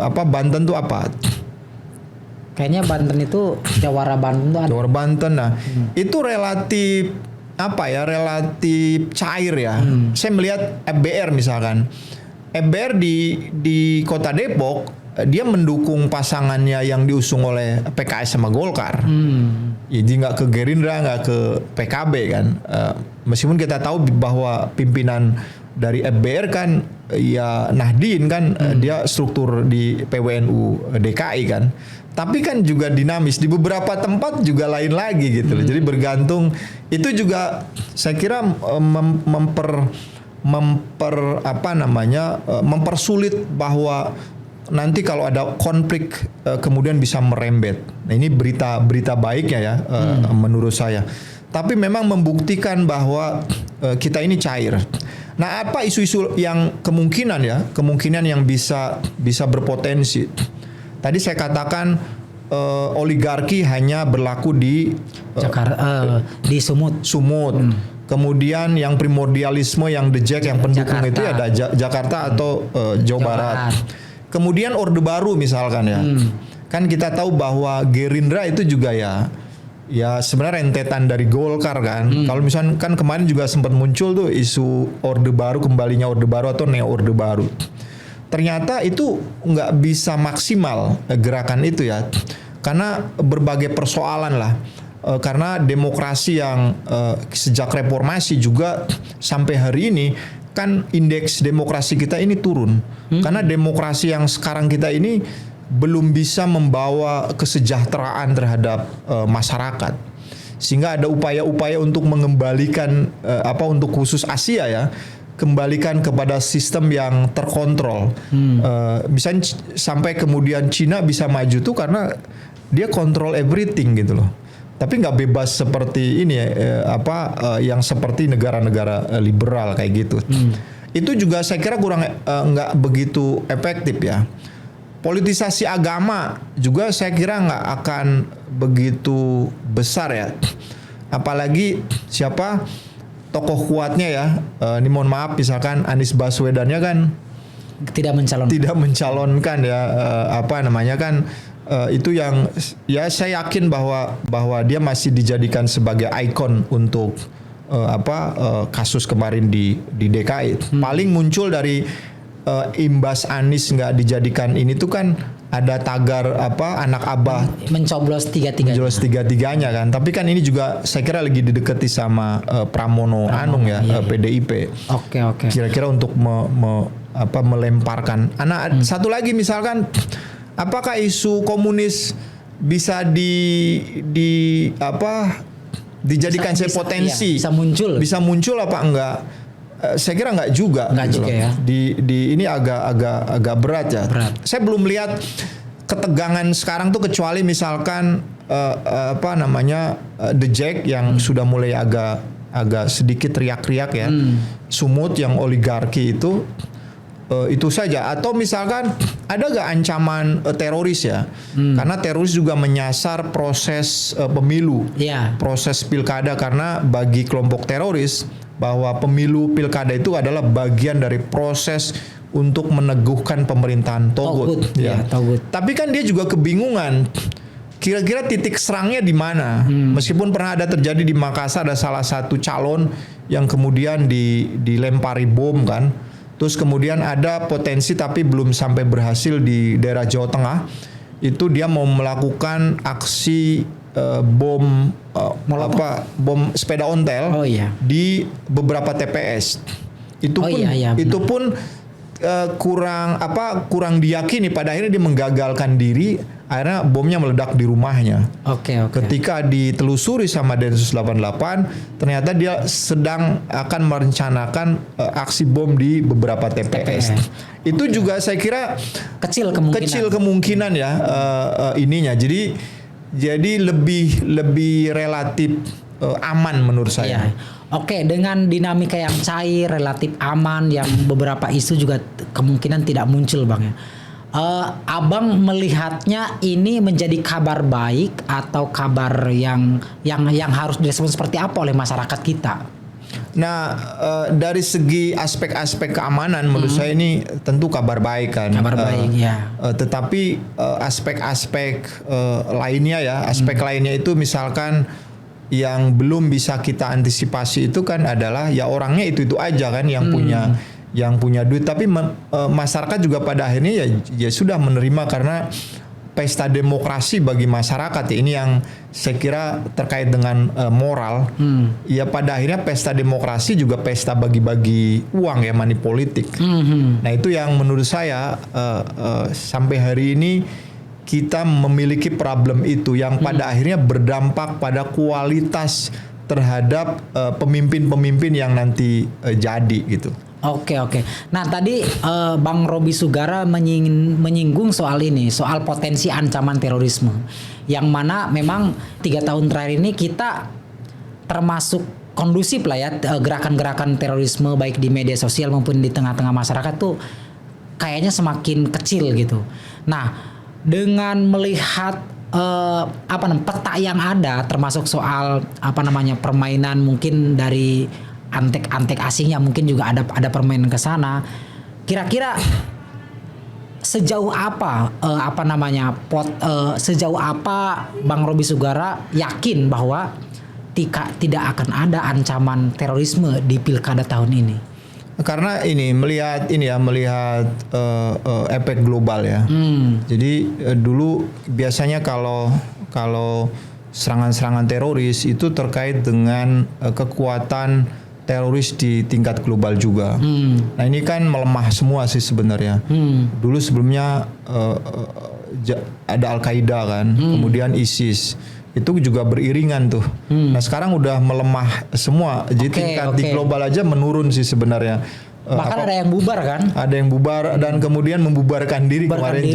Banten tuh apa? Kayaknya Banten itu Jawara Banten tuh ada. Jawara Banten, nah itu relatif cair ya. Saya melihat FBR misalkan, FBR di Kota Depok dia mendukung pasangannya yang diusung oleh PKS sama Golkar. Jadi nggak ke Gerindra, nggak ke PKB kan. Meskipun kita tahu bahwa pimpinan dari FBR kan ya Nahdien kan, dia struktur di PWNU DKI kan. Tapi kan juga dinamis, di beberapa tempat juga lain lagi gitu loh. Jadi bergantung, itu juga saya kira mempersulit bahwa nanti kalau ada konflik kemudian bisa merembet. Nah ini berita baiknya ya menurut saya. Tapi memang membuktikan bahwa kita ini cair. Nah apa isu-isu yang kemungkinan yang bisa berpotensi? Tadi saya katakan oligarki hanya berlaku di Jakarta, di Sumut. Kemudian yang primordialisme yang The Jack yang pendukung Jakarta. Itu ada Jakarta atau Jawa Barat. Kemudian Orde Baru misalkan ya. Kan kita tahu bahwa Gerindra itu juga ya sebenarnya rentetan dari Golkar kan. Kalau misalkan kan kemarin juga sempat muncul tuh isu Orde Baru, kembalinya Orde Baru atau Neo Orde Baru. Ternyata itu nggak bisa maksimal gerakan itu ya, karena berbagai persoalan lah. Karena demokrasi yang sejak reformasi juga sampai hari ini kan indeks demokrasi kita ini turun. Karena demokrasi yang sekarang kita ini belum bisa membawa kesejahteraan terhadap masyarakat. Sehingga ada upaya-upaya untuk mengembalikan untuk khusus Asia ya, kembalikan kepada sistem yang terkontrol. Misalnya sampai kemudian Cina bisa maju tuh karena dia control everything gitu loh. Tapi nggak bebas seperti ini yang seperti negara-negara liberal kayak gitu. Itu juga saya kira kurang nggak begitu efektif ya. Politisasi agama juga saya kira nggak akan begitu besar ya. Apalagi tokoh kuatnya ya, ini mohon maaf misalkan Anies Baswedannya kan tidak mencalonkan ya, itu yang ya saya yakin bahwa dia masih dijadikan sebagai ikon untuk kasus kemarin di DKI. Paling muncul dari imbas Anies nggak dijadikan ini tuh kan ada tagar anak abah mencoblos tiga-tiganya kan. Tapi kan ini juga saya kira lagi didekati sama Pramono Anung ya, PDIP. Oke. Kira-kira untuk melemparkan. Satu lagi misalkan apakah isu komunis bisa dijadikan potensi bisa muncul apa enggak? Saya kira enggak juga ya. Di ini agak berat ya. Saya belum lihat ketegangan sekarang tuh kecuali misalkan The Jack yang sudah mulai agak sedikit teriak-teriak ya. Sumut yang oligarki itu saja. Atau misalkan ada gak ancaman teroris ya? Karena teroris juga menyasar proses pemilu, proses pilkada, karena bagi kelompok teroris bahwa pemilu pilkada itu adalah bagian dari proses untuk meneguhkan pemerintahan Togut. Togut. Tapi kan dia juga kebingungan. Kira-kira titik serangnya di mana? Meskipun pernah ada terjadi di Makassar, ada salah satu calon yang kemudian dilempari bom kan. Terus kemudian ada potensi tapi belum sampai berhasil di daerah Jawa Tengah. itu dia mau melakukan aksi bom bom sepeda ontel di beberapa TPS. Itu pun itu pun kurang diyakini, pada akhirnya dia menggagalkan diri, akhirnya bomnya meledak di rumahnya. Ketika ditelusuri sama Densus 88, ternyata dia sedang akan merencanakan aksi bom di beberapa TPS. Itu juga saya kira kecil kemungkinan ya ininya. Jadi lebih relatif aman menurut saya. Dengan dinamika yang cair, relatif aman, yang beberapa isu juga kemungkinan tidak muncul, Bang ya. Abang melihatnya ini menjadi kabar baik atau kabar yang harus direspon seperti apa oleh masyarakat kita? Nah, dari segi aspek-aspek keamanan menurut saya ini tentu kabar baik kan. Kabar baik ya. Tetapi aspek-aspek lainnya ya, aspek lainnya itu misalkan yang belum bisa kita antisipasi itu kan adalah ya orangnya itu aja kan yang punya duit, tapi masyarakat juga pada akhirnya ya sudah menerima karena pesta demokrasi bagi masyarakat ya, ini yang saya kira terkait dengan moral. Ya pada akhirnya pesta demokrasi juga pesta bagi-bagi uang ya, money politik. Nah itu yang menurut saya sampai hari ini kita memiliki problem itu yang pada akhirnya berdampak pada kualitas terhadap pemimpin-pemimpin yang nanti jadi gitu. Oke. Nah tadi Bang Roby Sugara menyinggung soal ini, soal potensi ancaman terorisme, yang mana memang 3 tahun terakhir ini kita termasuk kondusif lah ya, gerakan-gerakan terorisme baik di media sosial maupun di tengah-tengah masyarakat tuh kayaknya semakin kecil gitu. Nah dengan melihat peta yang ada, termasuk soal permainan mungkin dari antek-antek asing yang mungkin juga ada permainan ke sana. Kira-kira sejauh apa sejauh apa Bang Roby Sugara yakin bahwa tidak akan ada ancaman terorisme di pilkada tahun ini? Karena melihat efek global ya. Jadi dulu biasanya kalau serangan-serangan teroris itu terkait dengan kekuatan teroris di tingkat global juga. Nah ini kan melemah semua sih sebenarnya. Dulu sebelumnya ada Al-Qaeda kan, kemudian ISIS. Itu juga beriringan tuh. Nah sekarang udah melemah semua. Jadi tingkat di global aja menurun sih sebenarnya. Bahkan ada yang bubar kan? Ada yang bubar dan kemudian membubarkan diri kemarin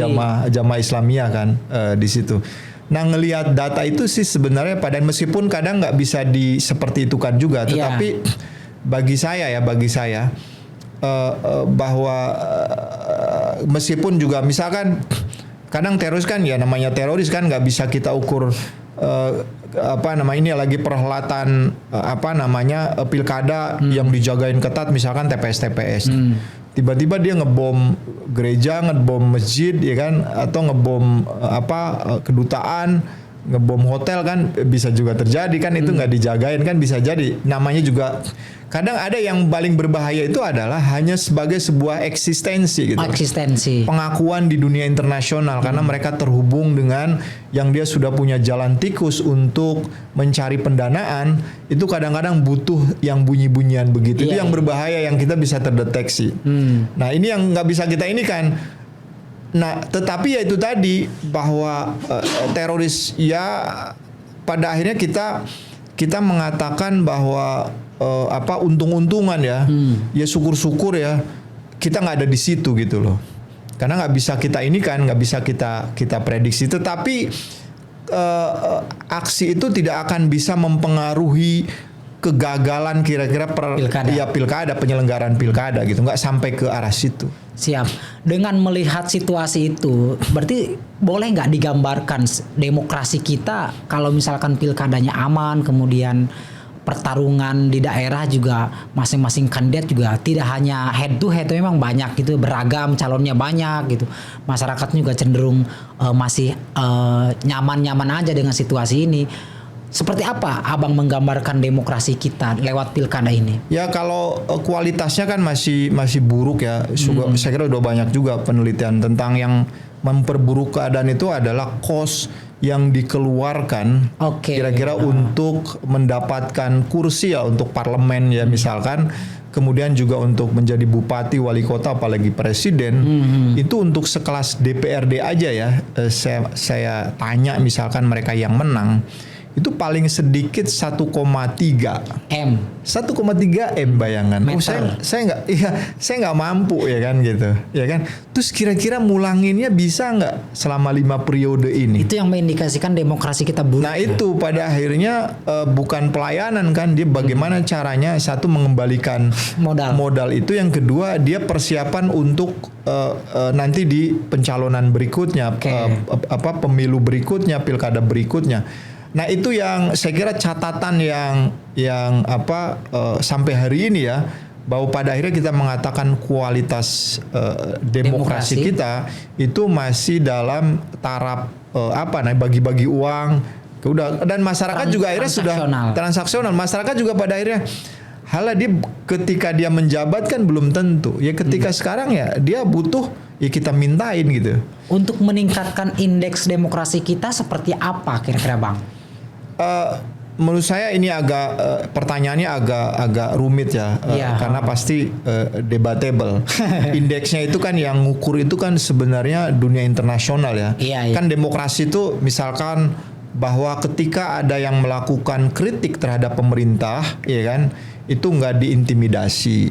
jamaah Islamiyah kan di situ. Nah ngelihat data itu sih sebenarnya meskipun kadang nggak bisa seperti itu kan juga. Tetapi bagi saya bahwa meskipun juga misalkan kadang teroris kan ya namanya teroris kan nggak bisa kita ukur ini lagi perhelatan pilkada yang dijagain ketat misalkan TPS. Tiba-tiba dia ngebom gereja, ngebom masjid ya kan, atau ngebom kedutaan, ngebom hotel kan bisa juga terjadi kan, itu nggak dijagain kan bisa jadi. Namanya juga kadang ada yang paling berbahaya itu adalah hanya sebagai sebuah eksistensi gitu. Pengakuan di dunia internasional karena mereka terhubung dengan yang dia sudah punya jalan tikus untuk mencari pendanaan, itu kadang-kadang butuh yang bunyi-bunyian begitu. Itu yang berbahaya yang kita bisa terdeteksi. Nah, ini yang nggak bisa kita ini kan. Nah, tetapi ya itu tadi bahwa teroris ya pada akhirnya kita mengatakan bahwa untung-untungan ya, ya syukur-syukur ya kita nggak ada di situ gitu loh, karena nggak bisa kita ini kan, nggak bisa kita prediksi. Tetapi aksi itu tidak akan bisa mempengaruhi kegagalan kira-kira pilkada, penyelenggaraan pilkada gitu, nggak sampai ke arah situ. Siap. Dengan melihat situasi itu, berarti boleh nggak digambarkan demokrasi kita kalau misalkan pilkadanya aman, kemudian pertarungan di daerah juga masing-masing kandidat juga tidak hanya head to head, memang banyak gitu, beragam calonnya banyak gitu. Masyarakat juga cenderung masih nyaman-nyaman aja dengan situasi ini. Seperti apa Abang menggambarkan demokrasi kita lewat pilkada ini? Ya kalau kualitasnya kan masih buruk ya. Saya kira udah banyak juga penelitian tentang yang memperburuk keadaan itu adalah cost yang dikeluarkan kira-kira untuk mendapatkan kursi ya untuk parlemen ya misalkan, kemudian juga untuk menjadi bupati, wali kota, apalagi presiden, itu untuk sekelas DPRD aja ya, saya tanya misalkan mereka yang menang, itu paling sedikit 1,3 M. 1,3 M bayangan. Saya nggak mampu ya kan gitu, ya kan. Terus kira-kira mulanginnya bisa nggak selama 5 periode ini? Itu yang mengindikasikan demokrasi kita buruk. Nah itu pada akhirnya bukan pelayanan kan, dia bagaimana caranya satu mengembalikan modal itu, yang kedua dia persiapan untuk nanti di pencalonan berikutnya, pemilu berikutnya, pilkada berikutnya. Nah itu yang saya kira catatan yang sampai hari ini ya, bahwa pada akhirnya kita mengatakan kualitas demokrasi kita itu masih dalam taraf bagi-bagi uang, dan masyarakat juga akhirnya sudah transaksional. Masyarakat juga pada akhirnya dia ketika dia menjabat kan belum tentu ya, ketika sekarang ya dia butuh ya kita mintain gitu. Untuk meningkatkan indeks demokrasi kita seperti apa kira-kira Bang? Menurut saya ini pertanyaannya agak rumit ya, karena pasti debatable. Indeksnya itu kan yang ngukur itu kan sebenarnya dunia internasional ya. Kan demokrasi itu misalkan bahwa ketika ada yang melakukan kritik terhadap pemerintah, ya kan, itu nggak diintimidasi.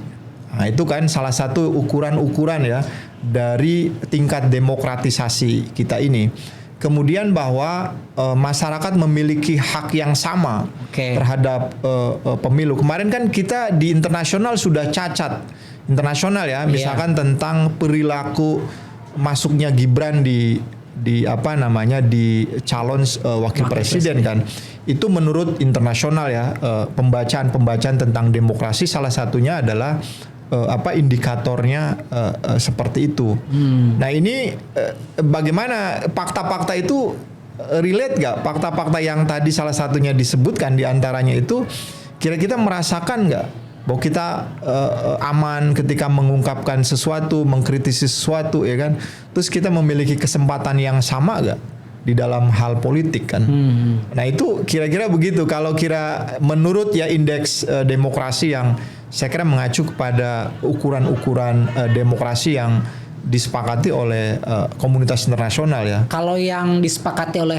Nah itu kan salah satu ukuran-ukuran ya dari tingkat demokratisasi kita ini. Kemudian bahwa masyarakat memiliki hak yang sama terhadap pemilu. Kemarin kan kita di internasional sudah cacat internasional ya, misalkan tentang perilaku masuknya Gibran di calon wakil presiden kan. Itu menurut internasional ya, pembacaan tentang demokrasi salah satunya adalah indikatornya seperti itu. Nah ini bagaimana fakta-fakta itu relate gak? Fakta-fakta yang tadi salah satunya disebutkan diantaranya itu kira-kira merasakan gak bahwa kita aman ketika mengungkapkan sesuatu, mengkritisi sesuatu ya kan? Terus kita memiliki kesempatan yang sama gak di dalam hal politik kan? Nah itu kira-kira begitu kalau menurut ya indeks demokrasi yang saya kira mengacu kepada ukuran-ukuran demokrasi yang disepakati oleh komunitas internasional ya. Kalau yang disepakati oleh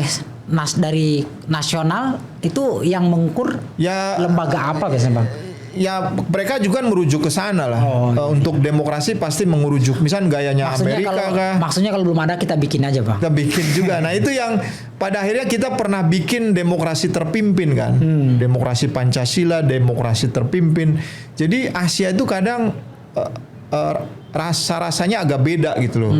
dari nasional itu yang mengukur lembaga apa biasanya Bang? Ya mereka juga merujuk ke sana lah. Untuk demokrasi pasti merujuk misalnya gayanya Amerika kah. Maksudnya kalau belum ada kita bikin aja Bang. Kita bikin juga. Nah itu yang pada akhirnya kita pernah bikin demokrasi terpimpin kan. Demokrasi Pancasila, demokrasi terpimpin. Jadi Asia itu kadang rasanya agak beda gitu loh.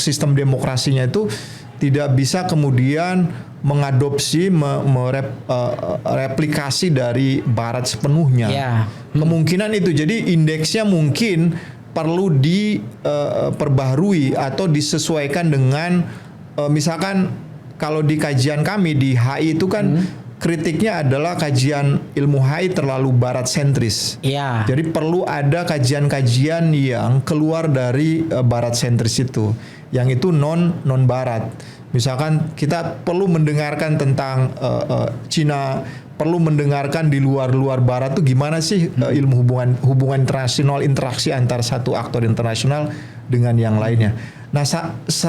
Sistem demokrasinya itu tidak bisa kemudian mengadopsi, replikasi dari Barat sepenuhnya. Kemungkinan itu. Jadi indeksnya mungkin perlu diperbaharui atau disesuaikan dengan misalkan kalau di kajian kami di HI itu kan kritiknya adalah kajian ilmu HI terlalu Barat sentris. Jadi perlu ada kajian-kajian yang keluar dari Barat sentris itu, yang itu non Barat. Misalkan kita perlu mendengarkan tentang Cina, perlu mendengarkan di luar Barat tuh gimana sih ilmu hubungan internasional, interaksi antar satu aktor internasional dengan yang lainnya. Nah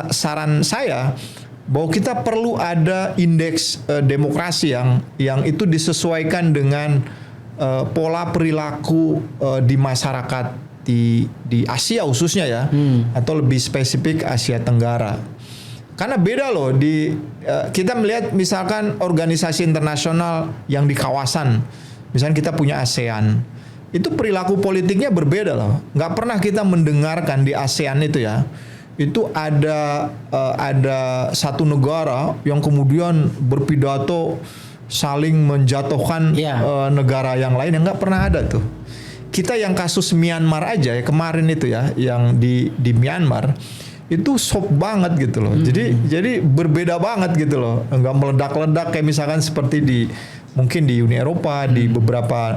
saran saya bahwa kita perlu ada indeks demokrasi yang itu disesuaikan dengan pola perilaku di masyarakat di Asia khususnya ya, atau lebih spesifik Asia Tenggara. Karena beda loh kita melihat misalkan organisasi internasional yang di kawasan, misalnya kita punya ASEAN, itu perilaku politiknya berbeda loh. Nggak pernah kita mendengarkan di ASEAN itu ya, itu ada satu negara yang kemudian berpidato saling menjatuhkan negara yang lain, yang nggak pernah ada tuh. Kita yang kasus Myanmar aja ya kemarin itu ya, yang di Myanmar itu soft banget gitu loh. Jadi berbeda banget gitu loh. Enggak meledak-ledak kayak misalkan seperti di mungkin di Uni Eropa, di beberapa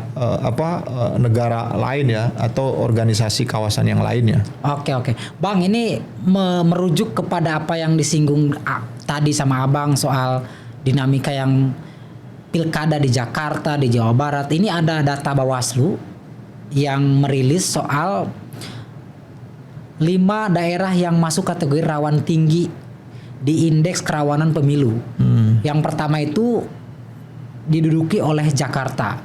negara lain ya, atau organisasi kawasan yang lainnya. Oke. Bang, ini merujuk kepada apa yang disinggung tadi sama Abang soal dinamika yang pilkada di Jakarta, di Jawa Barat. Ini ada data Bawaslu yang merilis soal 5 daerah yang masuk kategori rawan tinggi di indeks kerawanan pemilu. Yang pertama itu diduduki oleh Jakarta,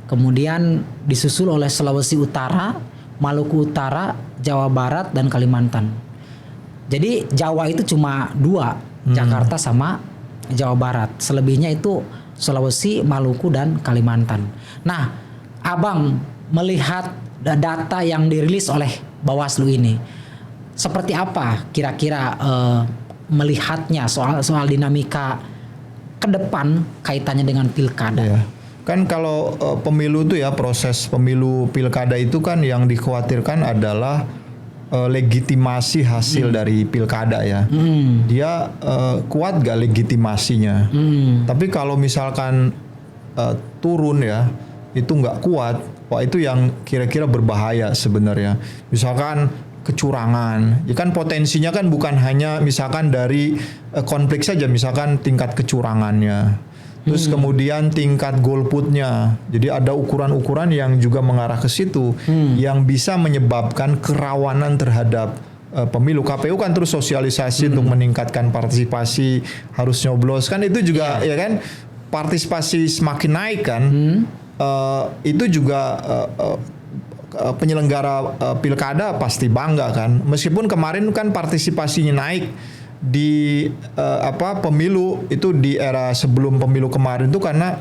kemudian disusul oleh Sulawesi Utara, Maluku Utara, Jawa Barat, dan Kalimantan. Jadi Jawa itu cuma 2, Jakarta sama Jawa Barat. Selebihnya itu Sulawesi, Maluku, dan Kalimantan. Nah, Abang melihat data yang dirilis oleh Bawaslu ini, seperti apa kira-kira melihatnya soal dinamika ke depan kaitannya dengan pilkada? Ya. Kan kalau pemilu itu ya, proses pemilu pilkada itu kan yang dikhawatirkan adalah legitimasi hasil dari pilkada ya. Dia kuat gak legitimasinya? Tapi kalau misalkan turun ya, itu nggak kuat, wah itu yang kira-kira berbahaya sebenarnya. Misalkan kecurangan, ya kan potensinya kan bukan hanya misalkan dari konflik saja, misalkan tingkat kecurangannya, terus kemudian tingkat golputnya. Jadi ada ukuran-ukuran yang juga mengarah ke situ, yang bisa menyebabkan kerawanan terhadap pemilu. KPU kan terus sosialisasi untuk meningkatkan partisipasi, harus nyoblos kan, itu juga ya kan, partisipasi semakin naik kan, itu juga penyelenggara pilkada pasti bangga kan, meskipun kemarin kan partisipasinya naik di pemilu itu di era sebelum pemilu kemarin itu karena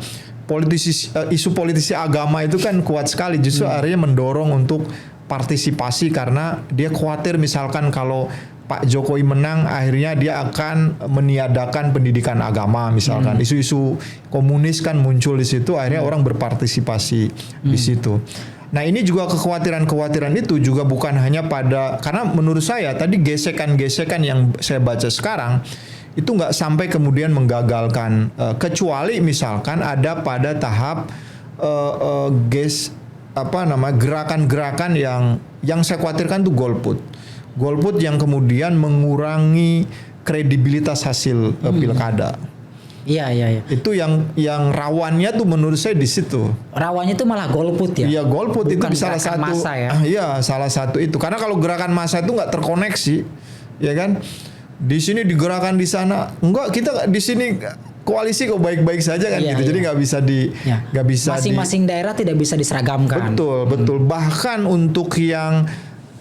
isu politisi agama itu kan kuat sekali, justru akhirnya mendorong untuk partisipasi karena dia khawatir misalkan kalau Pak Jokowi menang akhirnya dia akan meniadakan pendidikan agama misalkan, isu-isu komunis kan muncul di situ, akhirnya orang berpartisipasi di situ. Nah ini juga kekhawatiran itu juga bukan hanya pada, karena menurut saya tadi gesekan-gesekan yang saya baca sekarang itu nggak sampai kemudian menggagalkan, kecuali misalkan ada pada tahap gerakan-gerakan yang saya khawatirkan tuh golput yang kemudian mengurangi kredibilitas hasil pilkada. Iya. Itu yang rawannya tuh menurut saya di situ. Rawannya itu malah golput ya. Iya, golput. Bukan itu salah satu. Massa ya. Iya, salah satu itu. Karena kalau gerakan massa itu nggak terkoneksi, ya kan? Di sini digerakkan di sana, enggak, kita di sini koalisi kok baik-baik saja kan, gitu. Jadi nggak bisa masing-masing daerah tidak bisa diseragamkan. Betul. Bahkan untuk yang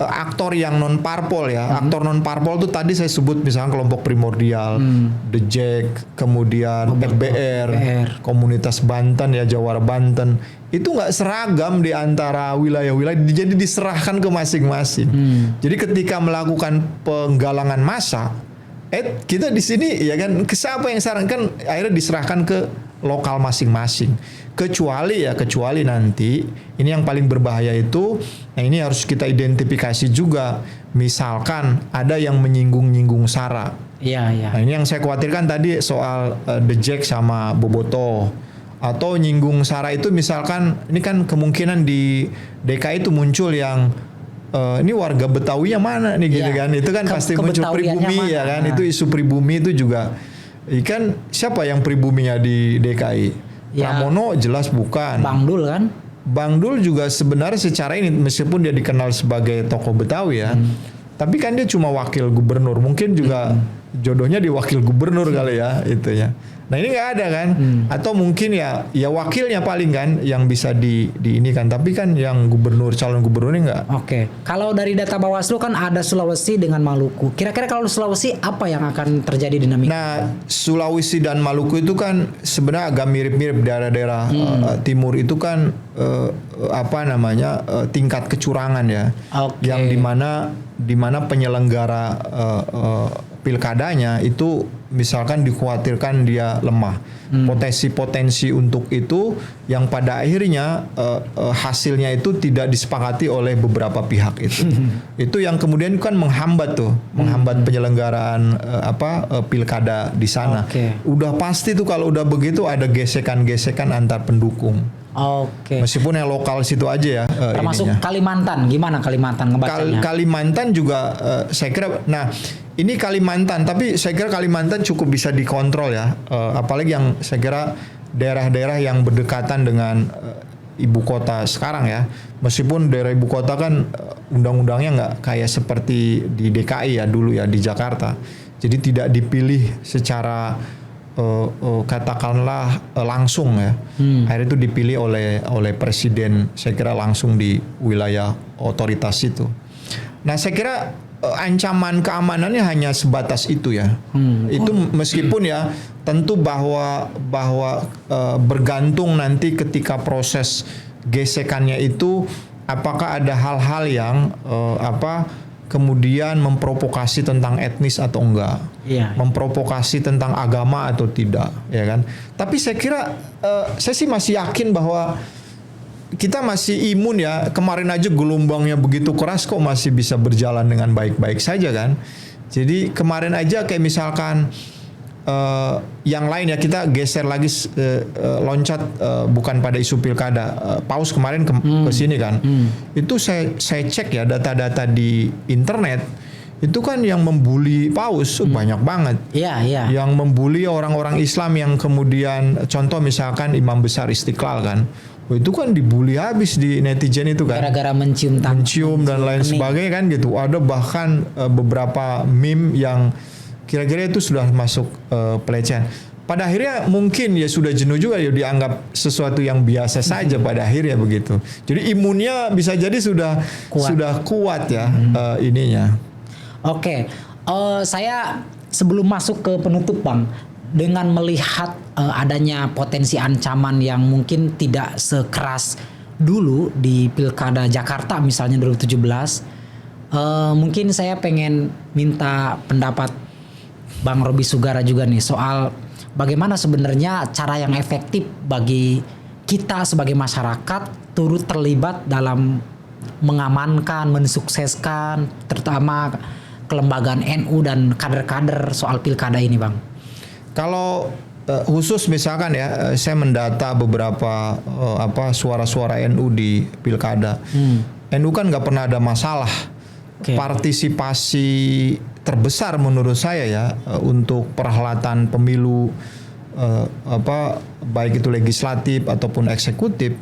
aktor yang non parpol ya, aktor non parpol itu tadi saya sebut misalnya kelompok primordial, The Jack, kemudian FBR, komunitas Banten ya, Jawara Banten, itu nggak seragam di antara wilayah-wilayah, jadi diserahkan ke masing-masing. Jadi ketika melakukan penggalangan massa, kita di sini ya kan, ke siapa yang sarankan, akhirnya diserahkan ke lokal masing-masing. Kecuali nanti ini yang paling berbahaya itu, nah ini harus kita identifikasi juga. Misalkan ada yang menyinggung-nyinggung SARA. Iya. Nah ini yang saya khawatirkan tadi soal The Jack sama Boboto. Atau nyinggung SARA itu misalkan, ini kan kemungkinan di DKI itu muncul yang ini warga Betawinya mana nih gitu kan. Itu kan pasti muncul pribumi ya kan. Itu isu pribumi itu juga. Ikan siapa yang pribuminya di DKI? Pramono jelas bukan. Bang Dul kan? Bang Dul juga sebenarnya secara ini meskipun dia dikenal sebagai tokoh Betawi ya, tapi kan dia cuma wakil gubernur. Mungkin juga jodohnya di wakil gubernur kali ya itu ya. Nah ini nggak ada kan? Atau mungkin ya wakilnya paling kan yang bisa di ini kan. Tapi kan yang calon gubernurnya nggak. Oke. Kalau dari data Bawaslu kan ada Sulawesi dengan Maluku. Kira-kira kalau Sulawesi apa yang akan terjadi dinamika? Nah Sulawesi dan Maluku itu kan sebenarnya agak mirip-mirip daerah-daerah timur itu kan tingkat kecurangan ya. Yang dimana penyelenggara pilkadanya itu misalkan dikhawatirkan dia lemah. Potensi-potensi untuk itu yang pada akhirnya hasilnya itu tidak disepakati oleh beberapa pihak itu. Itu yang kemudian kan menghambat penyelenggaraan pilkada di sana. Udah pasti tuh kalau udah begitu ada gesekan-gesekan antar pendukung. Meskipun yang lokal situ aja ya. Termasuk ininya. Kalimantan, gimana Kalimantan ngebacanya? Kalimantan juga saya kira. Nah, ini Kalimantan, tapi saya kira Kalimantan cukup bisa dikontrol ya. Apalagi yang saya kira daerah-daerah yang berdekatan dengan ibu kota sekarang ya. Meskipun daerah ibu kota kan undang-undangnya nggak kayak seperti di DKI ya dulu ya di Jakarta. Jadi tidak dipilih secara katakanlah langsung ya. Akhirnya itu dipilih oleh presiden, saya kira langsung di wilayah otoritas itu. Nah, saya kira ancaman keamanannya hanya sebatas itu ya. Itu meskipun ya tentu bahwa bergantung nanti ketika proses gesekannya itu apakah ada hal-hal yang kemudian memprovokasi tentang etnis atau enggak, memprovokasi tentang agama atau tidak, ya kan? Tapi saya kira saya sih masih yakin bahwa kita masih imun ya. Kemarin aja gelombangnya begitu keras kok masih bisa berjalan dengan baik-baik saja kan. Jadi kemarin aja kayak misalkan yang lain ya, kita geser lagi loncat bukan pada isu pilkada. Paus kemarin ke sini kan. Itu saya cek ya data-data di internet. Itu kan yang membuli Paus banyak banget. Yang membuli orang-orang Islam yang kemudian contoh misalkan Imam Besar Istiqlal kan. Itu kan dibully habis di netizen itu kan. Gara-gara mencium dan lain sebagainya kan gitu. Ada bahkan beberapa meme yang kira-kira itu sudah masuk pelecehan. Pada akhirnya mungkin ya sudah jenuh juga ya dianggap sesuatu yang biasa saja pada akhirnya begitu. Jadi imunnya bisa jadi sudah kuat ya ininya. Saya sebelum masuk ke penutup Bang, dengan melihat adanya potensi ancaman yang mungkin tidak sekeras dulu di Pilkada Jakarta misalnya 2017, mungkin saya pengen minta pendapat Bang Roby Sugara juga nih soal bagaimana sebenarnya cara yang efektif bagi kita sebagai masyarakat turut terlibat dalam mengamankan, mensukseskan terutama kelembagaan NU dan kader-kader soal pilkada ini Bang. Kalau khusus misalkan ya, saya mendata beberapa suara-suara NU di pilkada. NU kan nggak pernah ada masalah. Partisipasi terbesar menurut saya ya untuk perhelatan pemilu baik itu legislatif ataupun eksekutif,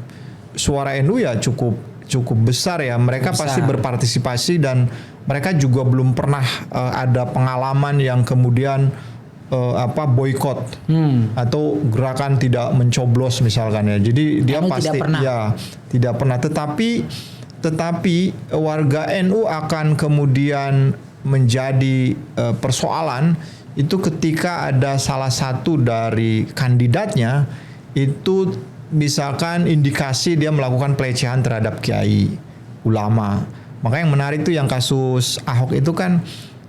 suara NU ya cukup besar ya. Mereka pasti berpartisipasi dan mereka juga belum pernah ada pengalaman yang kemudian boykot atau gerakan tidak mencoblos misalkan ya. Jadi dia pasti tidak pernah. Tetapi warga NU akan kemudian menjadi persoalan itu ketika ada salah satu dari kandidatnya itu misalkan indikasi dia melakukan pelecehan terhadap kiai ulama. Maka yang menarik tuh yang kasus Ahok itu kan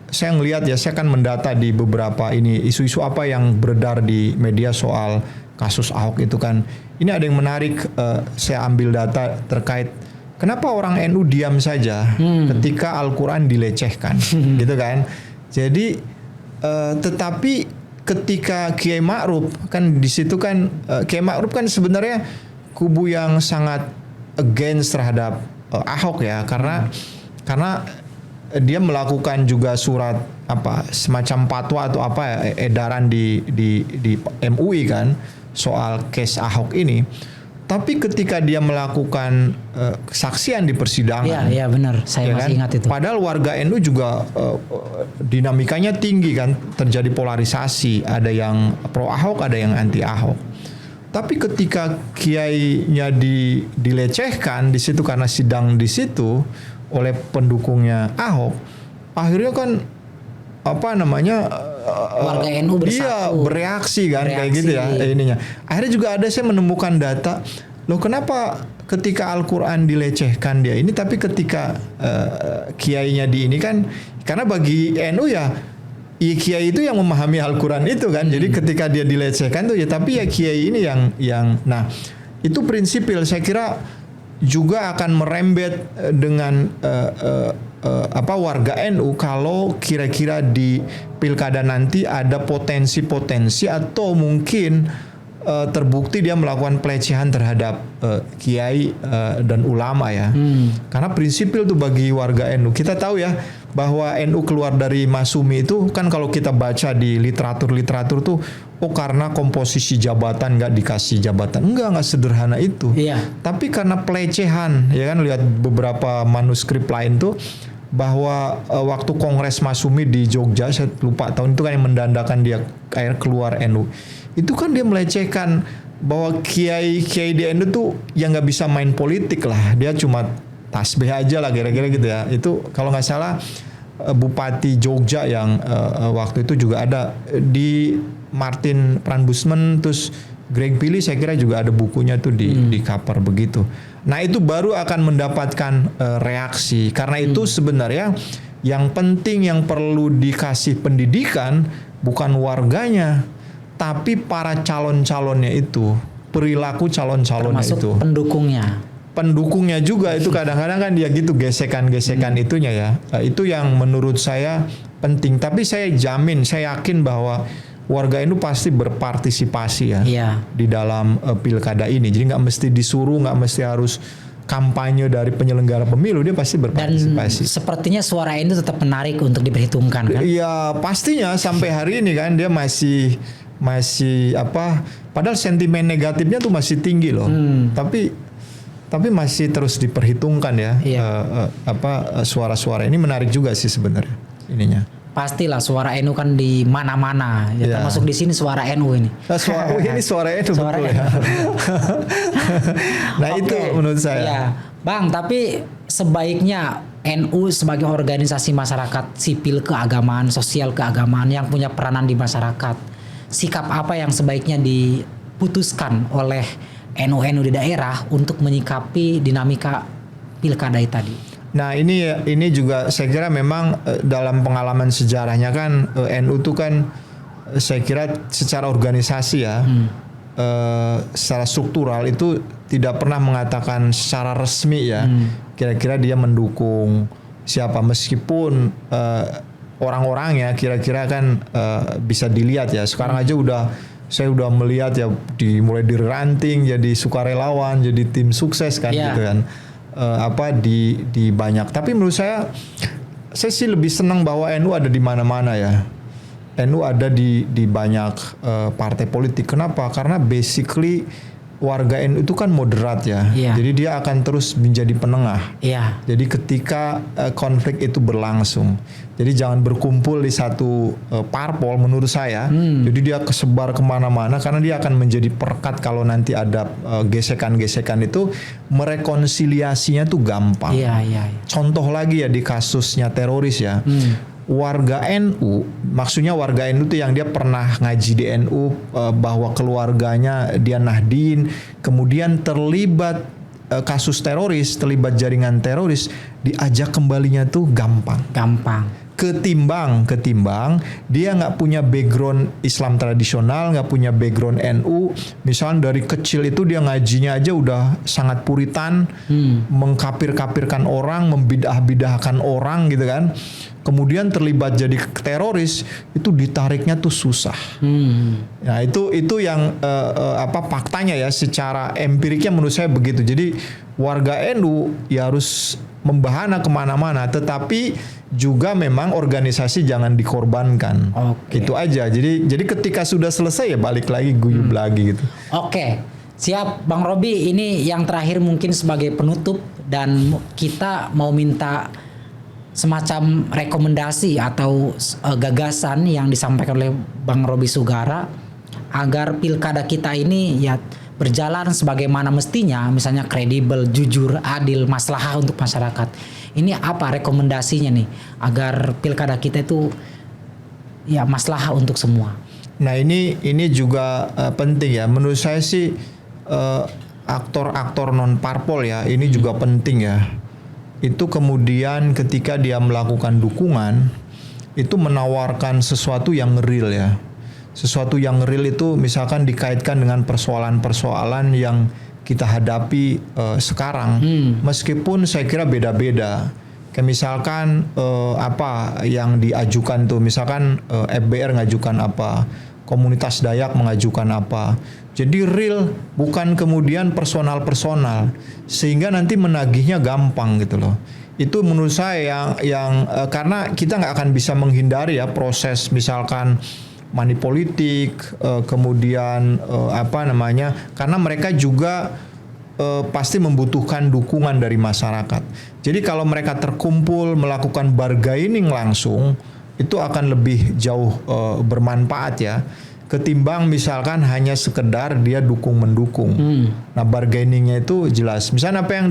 saya ngelihat ya, saya kan mendata di beberapa ini isu-isu apa yang beredar di media soal kasus Ahok itu kan. Ini ada yang menarik, saya ambil data terkait kenapa orang NU diam saja ketika Al-Quran dilecehkan, gitu kan? Jadi, tetapi ketika Kiai Ma'ruf kan di situ kan, Kiai Ma'ruf kan sebenarnya kubu yang sangat against terhadap Ahok ya, karena dia melakukan juga surat semacam fatwa atau edaran di MUI kan soal case Ahok ini. Tapi ketika dia melakukan kesaksian di persidangan, iya benar, saya masih ingat itu. Padahal warga NU juga dinamikanya tinggi kan, terjadi polarisasi, ada yang pro Ahok, ada yang anti Ahok. Tapi ketika kiainya dilecehkan di situ karena sidang di situ oleh pendukungnya Ahok, akhirnya kan warga NU bersatu, bereaksi kan kayak gitu ya ininya. Akhirnya juga ada saya menemukan data, loh kenapa ketika Al-Quran dilecehkan dia ini, tapi ketika kiainya di ini kan, karena bagi NU ya ya kiai itu yang memahami Al-Quran itu kan. Jadi ketika dia dilecehkan tuh ya, tapi ya kiai ini yang nah itu prinsipil saya kira juga akan merembet dengan warga NU kalau kira-kira di pilkada nanti ada potensi-potensi atau mungkin terbukti dia melakukan pelecehan terhadap kiai dan ulama ya. Karena prinsipil tuh bagi warga NU. Kita tahu ya bahwa NU keluar dari Masumi itu kan kalau kita baca di literatur tuh karena komposisi jabatan nggak dikasih jabatan. Enggak sederhana itu. Iya. Tapi karena pelecehan ya kan, lihat beberapa manuskrip lain tuh bahwa waktu Kongres Masumi di Jogja, saya lupa tahun itu kan yang mendandakan dia keluar NU. Itu kan dia melecehkan bahwa kiai di NU tuh yang nggak bisa main politik lah, dia cuma tasbih aja lah kira-kira gitu ya. Itu kalau nggak salah Bupati Jogja yang waktu itu juga ada di Martin Pranbusman, terus Greg Pili saya kira juga ada bukunya tuh di cover begitu. Nah itu baru akan mendapatkan reaksi. Karena itu sebenarnya yang penting yang perlu dikasih pendidikan bukan warganya, tapi para calon-calonnya itu, perilaku calon-calonnya itu. Termasuk pendukungnya juga itu kadang-kadang kan dia gitu gesekan-gesekan itunya ya. Itu yang menurut saya penting. Tapi saya jamin, saya yakin bahwa warga itu pasti berpartisipasi ya di dalam pilkada ini. Jadi nggak mesti disuruh, nggak mesti harus kampanye dari penyelenggara pemilu, dia pasti berpartisipasi. Dan sepertinya suara itu tetap menarik untuk diperhitungkan kan? Iya pastinya sampai hari ini kan dia masih padahal sentimen negatifnya tuh masih tinggi loh. Tapi masih terus diperhitungkan ya. Suara-suara ini menarik juga sih sebenarnya ininya. Pastilah suara NU kan di mana-mana ya, termasuk di sini suara NU ini. Ini suara NU betul ya. Nah itu menurut saya. Ya. Bang, tapi sebaiknya NU sebagai organisasi masyarakat sipil keagamaan, sosial keagamaan yang punya peranan di masyarakat, sikap apa yang sebaiknya diputuskan oleh NU di daerah untuk menyikapi dinamika pilkada tadi? Nah ini juga saya kira memang dalam pengalaman sejarahnya kan NU itu kan saya kira secara organisasi ya secara struktural itu tidak pernah mengatakan secara resmi ya kira-kira dia mendukung siapa, meskipun orang-orangnya kira-kira kan bisa dilihat ya sekarang aja saya udah melihat ya mulai di ranting jadi sukarelawan jadi tim sukses kan gitu kan. Di banyak. Tapi menurut saya sih lebih senang bahwa NU ada di mana-mana ya. NU ada di banyak partai politik. Kenapa? Karena basically warga NU itu kan moderat ya. Jadi dia akan terus menjadi penengah. Jadi ketika konflik itu berlangsung, jadi jangan berkumpul di satu parpol menurut saya. Jadi dia kesebar kemana-mana karena dia akan menjadi perekat kalau nanti ada gesekan-gesekan itu merekonsiliasinya tuh gampang. Contoh lagi ya di kasusnya teroris ya. Warga NU, maksudnya warga NU itu yang dia pernah ngaji di NU bahwa keluarganya dia Nahdien, kemudian terlibat kasus teroris, terlibat jaringan teroris, diajak kembalinya tuh gampang. Ketimbang dia nggak punya background Islam tradisional, nggak punya background NU, misalnya dari kecil itu dia ngajinya aja udah sangat puritan, mengkapir-kapirkan orang, membidah-bidahkan orang gitu kan. Kemudian terlibat jadi teroris, itu ditariknya tuh susah. Nah itu yang faktanya ya, secara empiriknya menurut saya begitu. Jadi warga NU ya harus membahana kemana-mana, tetapi juga memang organisasi jangan dikorbankan. Itu aja. Jadi ketika sudah selesai ya balik lagi guyub lagi gitu. Siap Bang Robi, ini yang terakhir mungkin sebagai penutup, dan kita mau minta semacam rekomendasi atau gagasan yang disampaikan oleh Bang Robi Sugara agar pilkada kita ini ya berjalan sebagaimana mestinya, misalnya kredibel, jujur, adil, maslahah untuk masyarakat. Ini apa rekomendasinya nih agar pilkada kita itu ya maslahah untuk semua? Nah ini juga penting ya. Menurut saya sih aktor-aktor non parpol ya ini juga penting ya. Itu kemudian ketika dia melakukan dukungan itu menawarkan sesuatu yang real ya. Sesuatu yang real itu misalkan dikaitkan dengan persoalan-persoalan yang kita hadapi sekarang. Meskipun saya kira beda-beda. Kayak misalkan apa yang diajukan tuh, misalkan FBR ngajukan apa, komunitas Dayak mengajukan apa. Jadi real, bukan kemudian personal-personal, sehingga nanti menagihnya gampang gitu loh. Itu menurut saya yang karena kita nggak akan bisa menghindari ya proses misalkan money politik, kemudian apa namanya, karena mereka juga pasti membutuhkan dukungan dari masyarakat. Jadi kalau mereka terkumpul melakukan bargaining langsung, itu akan lebih jauh bermanfaat ya, ketimbang misalkan hanya sekedar dia dukung-mendukung. Nah bargainingnya itu jelas. Misalnya apa yang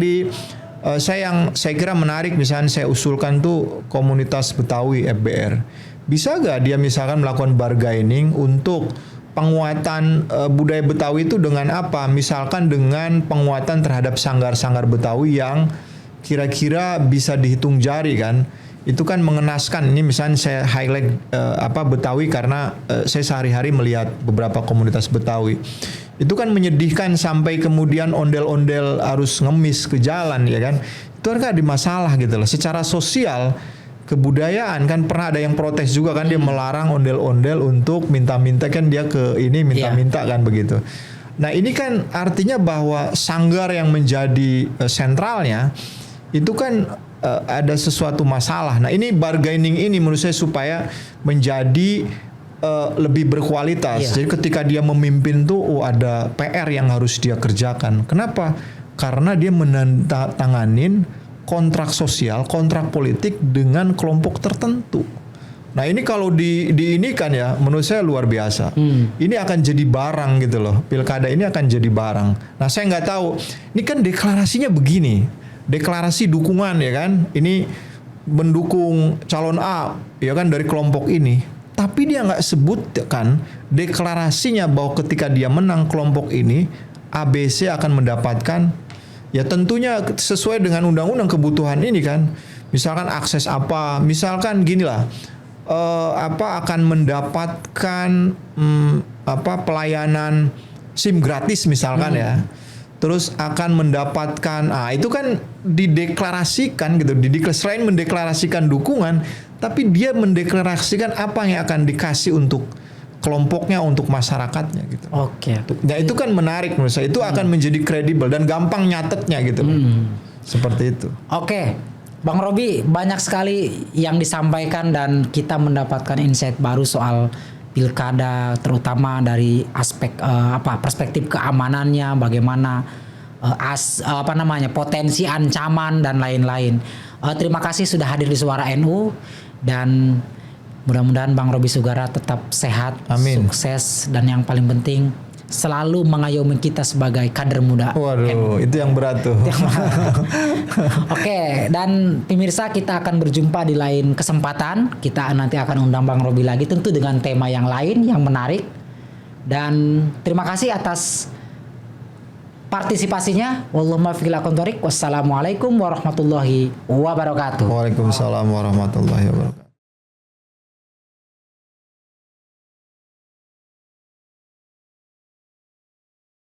saya kira menarik, misalnya saya usulkan tuh komunitas Betawi FBR. Bisa gak dia misalkan melakukan bargaining untuk penguatan budaya Betawi itu dengan apa? Misalkan dengan penguatan terhadap sanggar-sanggar Betawi yang kira-kira bisa dihitung jari kan. Itu kan mengenaskan. Ini misalnya saya highlight Betawi karena saya sehari-hari melihat beberapa komunitas Betawi. Itu kan menyedihkan sampai kemudian ondel-ondel harus ngemis ke jalan ya kan. Itu kan ada masalah gitu loh. Secara sosial kebudayaan kan pernah ada yang protes juga kan, dia melarang ondel-ondel untuk minta-minta kan, dia ke ini minta-minta kan begitu. Nah ini kan artinya bahwa sanggar yang menjadi sentralnya itu kan ada sesuatu masalah. Nah ini bargaining ini menurut saya supaya menjadi lebih berkualitas. Jadi ketika dia memimpin tuh ada PR yang harus dia kerjakan. Kenapa? Karena dia menandatanganin kontrak sosial, kontrak politik dengan kelompok tertentu. Nah ini kalau di ini kan ya, menurut saya luar biasa. Ini akan jadi barang gitu loh. Pilkada ini akan jadi barang. Nah saya nggak tahu. Ini kan deklarasinya begini, deklarasi dukungan ya kan. Ini mendukung calon A ya kan dari kelompok ini. Tapi dia nggak sebutkan deklarasinya bahwa ketika dia menang kelompok ini, ABC akan mendapatkan. Ya tentunya sesuai dengan undang-undang kebutuhan ini kan. Misalkan akses apa, misalkan gini lah, akan mendapatkan pelayanan SIM gratis misalkan ya. Terus akan mendapatkan, itu kan dideklarasikan gitu. Selain mendeklarasikan dukungan, tapi dia mendeklarasikan apa yang akan dikasih untuk kelompoknya, untuk masyarakatnya gitu. Oke. Nah itu kan menarik menurut saya. Itu akan menjadi kredibel dan gampang nyatetnya gitu. Seperti itu. Oke. Bang Robi, banyak sekali yang disampaikan dan kita mendapatkan insight baru soal pilkada, terutama dari aspek perspektif keamanannya, bagaimana potensi ancaman dan lain-lain. Terima kasih sudah hadir di Suara NU dan mudah-mudahan Bang Robi Sugara tetap sehat, sukses, dan yang paling penting selalu mengayomi kita sebagai kader muda. Waduh, itu yang berat tuh. Oke, dan pemirsa, kita akan berjumpa di lain kesempatan. Kita nanti akan undang Bang Robi lagi, tentu dengan tema yang lain yang menarik. Dan terima kasih atas partisipasinya. Wassalamualaikum warahmatullahi wabarakatuh. Waalaikumsalam warahmatullahi wabarakatuh.